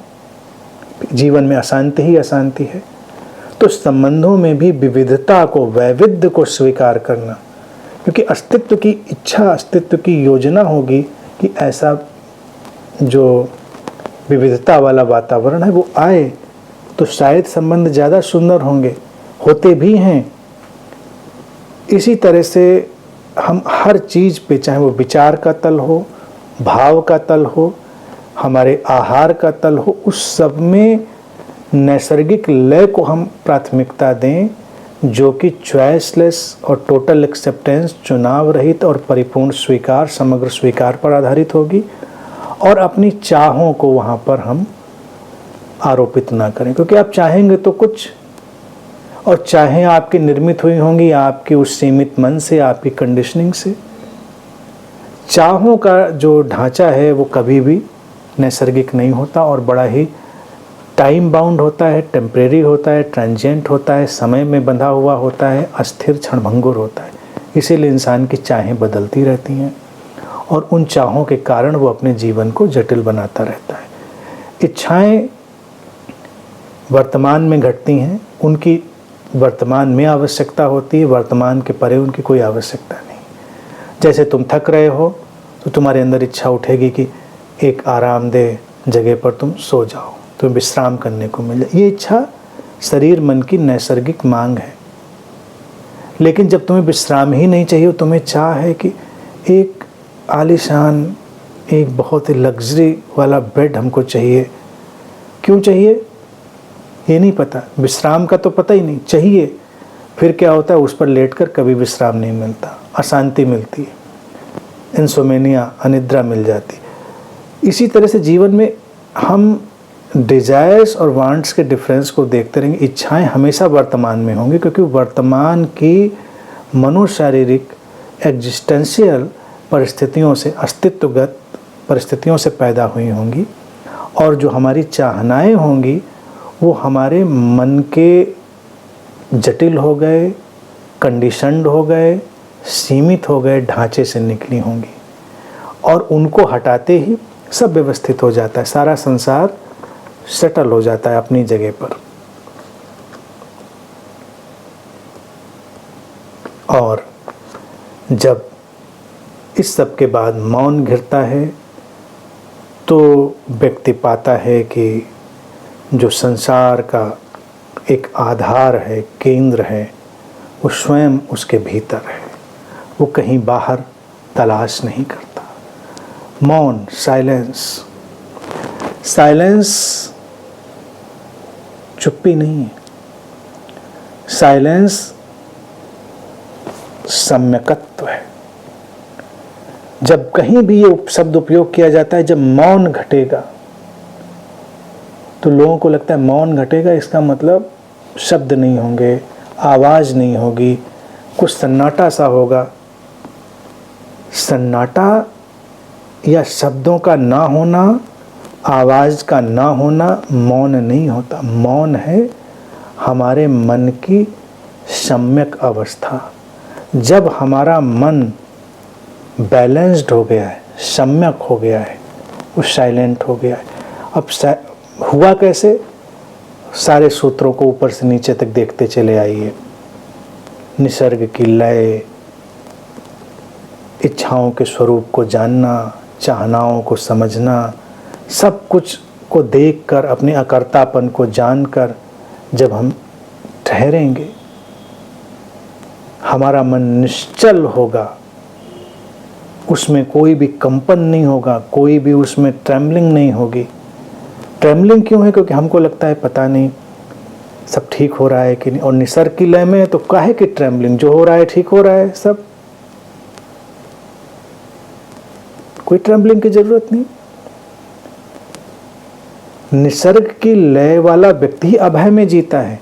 जीवन में अशांति ही अशांति है। तो संबंधों में भी विविधता को, वैविध्य को स्वीकार करना, क्योंकि अस्तित्व की इच्छा, अस्तित्व की योजना होगी कि ऐसा जो विविधता वाला वातावरण है वो आए, तो शायद संबंध ज़्यादा सुंदर होंगे, होते भी हैं। इसी तरह से हम हर चीज़ पे, चाहे वो विचार का तल हो, भाव का तल हो, हमारे आहार का तल हो, उस सब में नैसर्गिक लय को हम प्राथमिकता दें, जो कि चॉइसलेस और टोटल एक्सेप्टेंस, चुनाव रहित और परिपूर्ण स्वीकार, समग्र स्वीकार पर आधारित होगी। और अपनी चाहों को वहाँ पर हम आरोपित ना करें, क्योंकि आप चाहेंगे तो कुछ, और चाहें आपकी निर्मित हुई होंगी आपकी उस सीमित मन से, आपकी कंडीशनिंग से। चाहों का जो ढांचा है वो कभी भी नैसर्गिक नहीं होता और बड़ा ही टाइम बाउंड होता है, टेम्परेरी होता है, ट्रांजिएंट होता है, समय में बंधा हुआ होता है, अस्थिर, क्षणभंगुर होता है। इसीलिए इंसान की चाहें बदलती रहती हैं और उन चाहों के कारण वो अपने जीवन को जटिल बनाता रहता है। इच्छाएं वर्तमान में घटती हैं, उनकी वर्तमान में आवश्यकता होती है, वर्तमान के परे उनकी कोई आवश्यकता नहीं। जैसे तुम थक रहे हो तो तुम्हारे अंदर इच्छा उठेगी कि एक आरामदेह जगह पर तुम सो जाओ, तुम्हें विश्राम करने को मिल जाए। ये इच्छा शरीर मन की नैसर्गिक मांग है। लेकिन जब तुम्हें विश्राम ही नहीं चाहिए, तुम्हें चाह है कि एक आलीशान, एक बहुत ही लग्जरी वाला बेड हमको चाहिए। क्यों चाहिए ये नहीं पता, विश्राम का तो पता ही नहीं, चाहिए। फिर क्या होता है, उस पर लेटकर कभी विश्राम नहीं मिलता, अशांति मिलती है, इंसोमेनिया, अनिद्रा मिल जाती। इसी तरह से जीवन में हम डिजायर्स और वांट्स के डिफरेंस को देखते रहेंगे। इच्छाएं हमेशा वर्तमान में होंगी, क्योंकि वर्तमान की मनोशारीरिक एग्जिस्टेंशियल परिस्थितियों से, अस्तित्वगत परिस्थितियों से पैदा हुई होंगी, और जो हमारी चाहनाएं होंगी वो हमारे मन के जटिल हो गए, कंडीशनड हो गए, सीमित हो गए ढांचे से निकली होंगी, और उनको हटाते ही सब व्यवस्थित हो जाता है, सारा संसार सेटल हो जाता है अपनी जगह पर। और जब इस सब के बाद मौन घिरता है तो व्यक्ति पाता है कि जो संसार का एक आधार है, केंद्र है, वो स्वयं उसके भीतर है, वो कहीं बाहर तलाश नहीं करता। मौन, साइलेंस, साइलेंस चुप्पी नहीं है, साइलेंस सम्यकत्व है। जब कहीं भी ये शब्द उपयोग किया जाता है, जब मौन घटेगा, तो लोगों को लगता है मौन घटेगा इसका मतलब शब्द नहीं होंगे, आवाज़ नहीं होगी, कुछ सन्नाटा सा होगा। सन्नाटा या शब्दों का ना होना, आवाज़ का ना होना मौन नहीं होता। मौन है हमारे मन की सम्यक अवस्था। जब हमारा मन बैलेंस्ड हो गया है, सम्यक हो गया है, वो साइलेंट हो गया है। अब हुआ कैसे? सारे सूत्रों को ऊपर से नीचे तक देखते चले आइए। निसर्ग की लय, इच्छाओं के स्वरूप को जानना, चाहनाओं को समझना, सब कुछ को देखकर, अपने अकर्तापन को जानकर जब हम ठहरेंगे, हमारा मन निश्चल होगा, उसमें कोई भी कंपन नहीं होगा, कोई भी उसमें ट्रेम्बलिंग नहीं होगी। ट्रेम्बलिंग क्यों है? क्योंकि हमको लगता है पता नहीं सब ठीक हो रहा है कि नहीं, और निसर्ग की लय में है तो काहे की ट्रेम्बलिंग, जो हो रहा है ठीक हो रहा है, सब, कोई ट्रेम्बलिंग की जरूरत नहीं। निसर्ग की लय वाला व्यक्ति ही अभय में जीता है।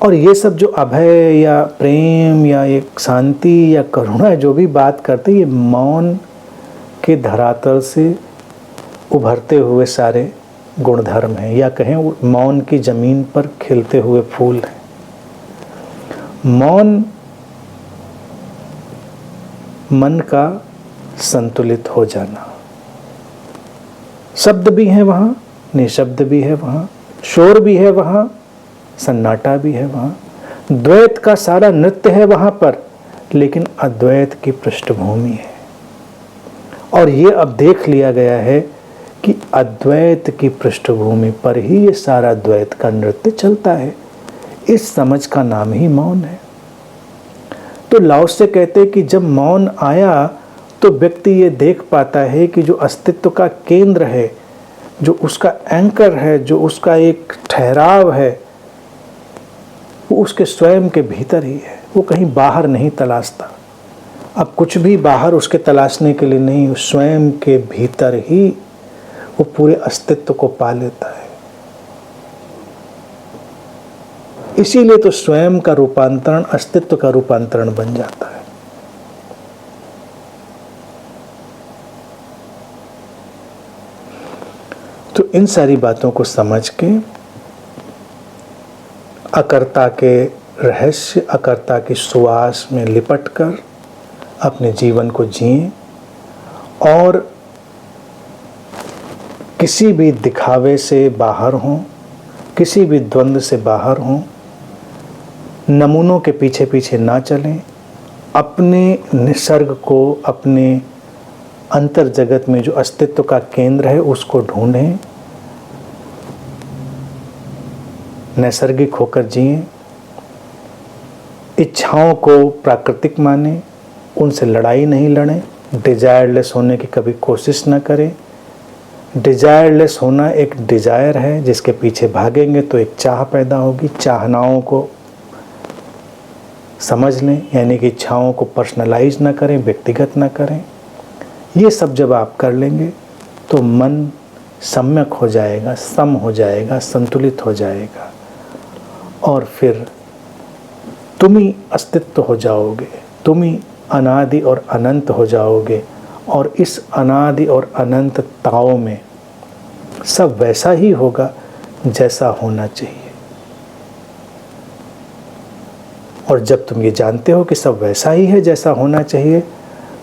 और ये सब जो अभय या प्रेम या एक शांति या करुणा जो भी बात करते, ये मौन के धरातल से उभरते हुए सारे गुणधर्म हैं, या कहें मौन की जमीन पर खिलते हुए फूल हैं। मौन मन का संतुलित हो जाना। शब्द भी है वहाँ, निशब्द भी है वहाँ, शोर भी है वहाँ, सन्नाटा भी है वहाँ, द्वैत का सारा नृत्य है वहाँ पर, लेकिन अद्वैत की पृष्ठभूमि है। और ये अब देख लिया गया है कि अद्वैत की पृष्ठभूमि पर ही ये सारा द्वैत का नृत्य चलता है। इस समझ का नाम ही मौन है। तो लाओत्से से कहते हैं कि जब मौन आया तो व्यक्ति ये देख पाता है कि जो अस्तित्व का केंद्र है, जो उसका एंकर है, जो उसका एक ठहराव है, वो उसके स्वयं के भीतर ही है। वो कहीं बाहर नहीं तलाशता। अब कुछ भी बाहर उसके तलाशने के लिए नहीं, स्वयं के भीतर ही वो पूरे अस्तित्व को पा लेता है। इसीलिए तो स्वयं का रूपांतरण अस्तित्व का रूपांतरण बन जाता है। तो इन सारी बातों को समझ के अकर्ता के रहस्य, अकर्ता की सुवास में लिपट कर अपने जीवन को जिएं, और किसी भी दिखावे से बाहर हों, किसी भी द्वंद्व से बाहर हों, नमूनों के पीछे पीछे ना चलें, अपने निसर्ग को, अपने अंतर जगत में जो अस्तित्व का केंद्र है उसको ढूंढें, नैसर्गिक होकर जिएं, इच्छाओं को प्राकृतिक मानें, उनसे लड़ाई नहीं लड़ें, डिजायरलेस होने की कभी कोशिश न करें। डिजायरलेस होना एक डिजायर है, जिसके पीछे भागेंगे तो एक चाह पैदा होगी। चाहनाओं को समझ लें, यानी कि इच्छाओं को पर्सनलाइज ना करें, व्यक्तिगत ना करें। ये सब जब आप कर लेंगे तो मन सम्यक हो जाएगा, सम हो जाएगा, संतुलित हो जाएगा, और फिर तुम ही अस्तित्व हो जाओगे, तुम ही अनादि और अनंत हो जाओगे। और इस अनादि और अनंत ताओ में सब वैसा ही होगा जैसा होना चाहिए। और जब तुम ये जानते हो कि सब वैसा ही है जैसा होना चाहिए,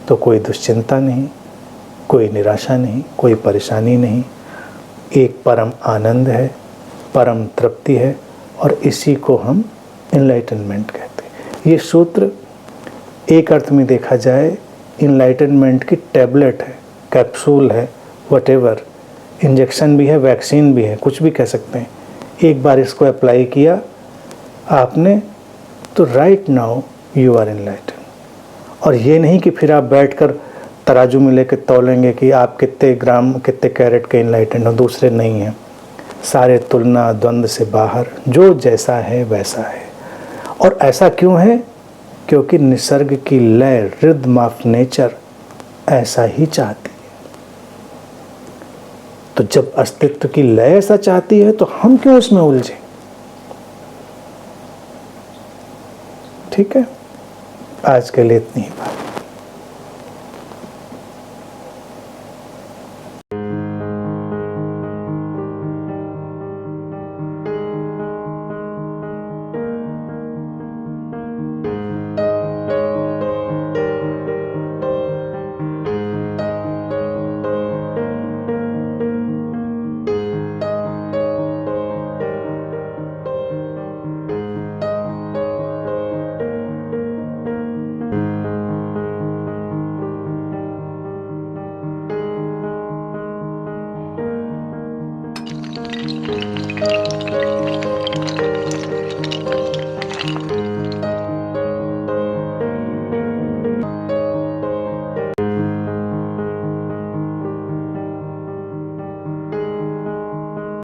तो कोई दुश्चिंता नहीं, कोई निराशा नहीं, कोई परेशानी नहीं। एक परम आनंद है, परम तृप्ति है, और इसी को हम इनलाइटनमेंट कहते हैं। ये सूत्र एक अर्थ में देखा जाए इनलाइटनमेंट की टैबलेट है, कैप्सूल है, वटेवर, इंजेक्शन भी है, वैक्सीन भी है, कुछ भी कह सकते हैं। एक बार इसको अप्लाई किया आपने तो right now you are enlighten. और ये नहीं कि फिर आप बैठकर तराजू में लेकर तौलेंगे कि आप कितने ग्राम कितने कैरेट के इनलाइटन हो, दूसरे नहीं हैं। सारे तुलना द्वंद्व से बाहर, जो जैसा है वैसा है। और ऐसा क्यों है? क्योंकि निसर्ग की लय, रिदम ऑफ नेचर ऐसा ही चाहती है। तो जब अस्तित्व की लय ऐसा चाहती है तो हम क्यों उसमें उलझे? ठीक है, आज के लिए इतनी ही बात।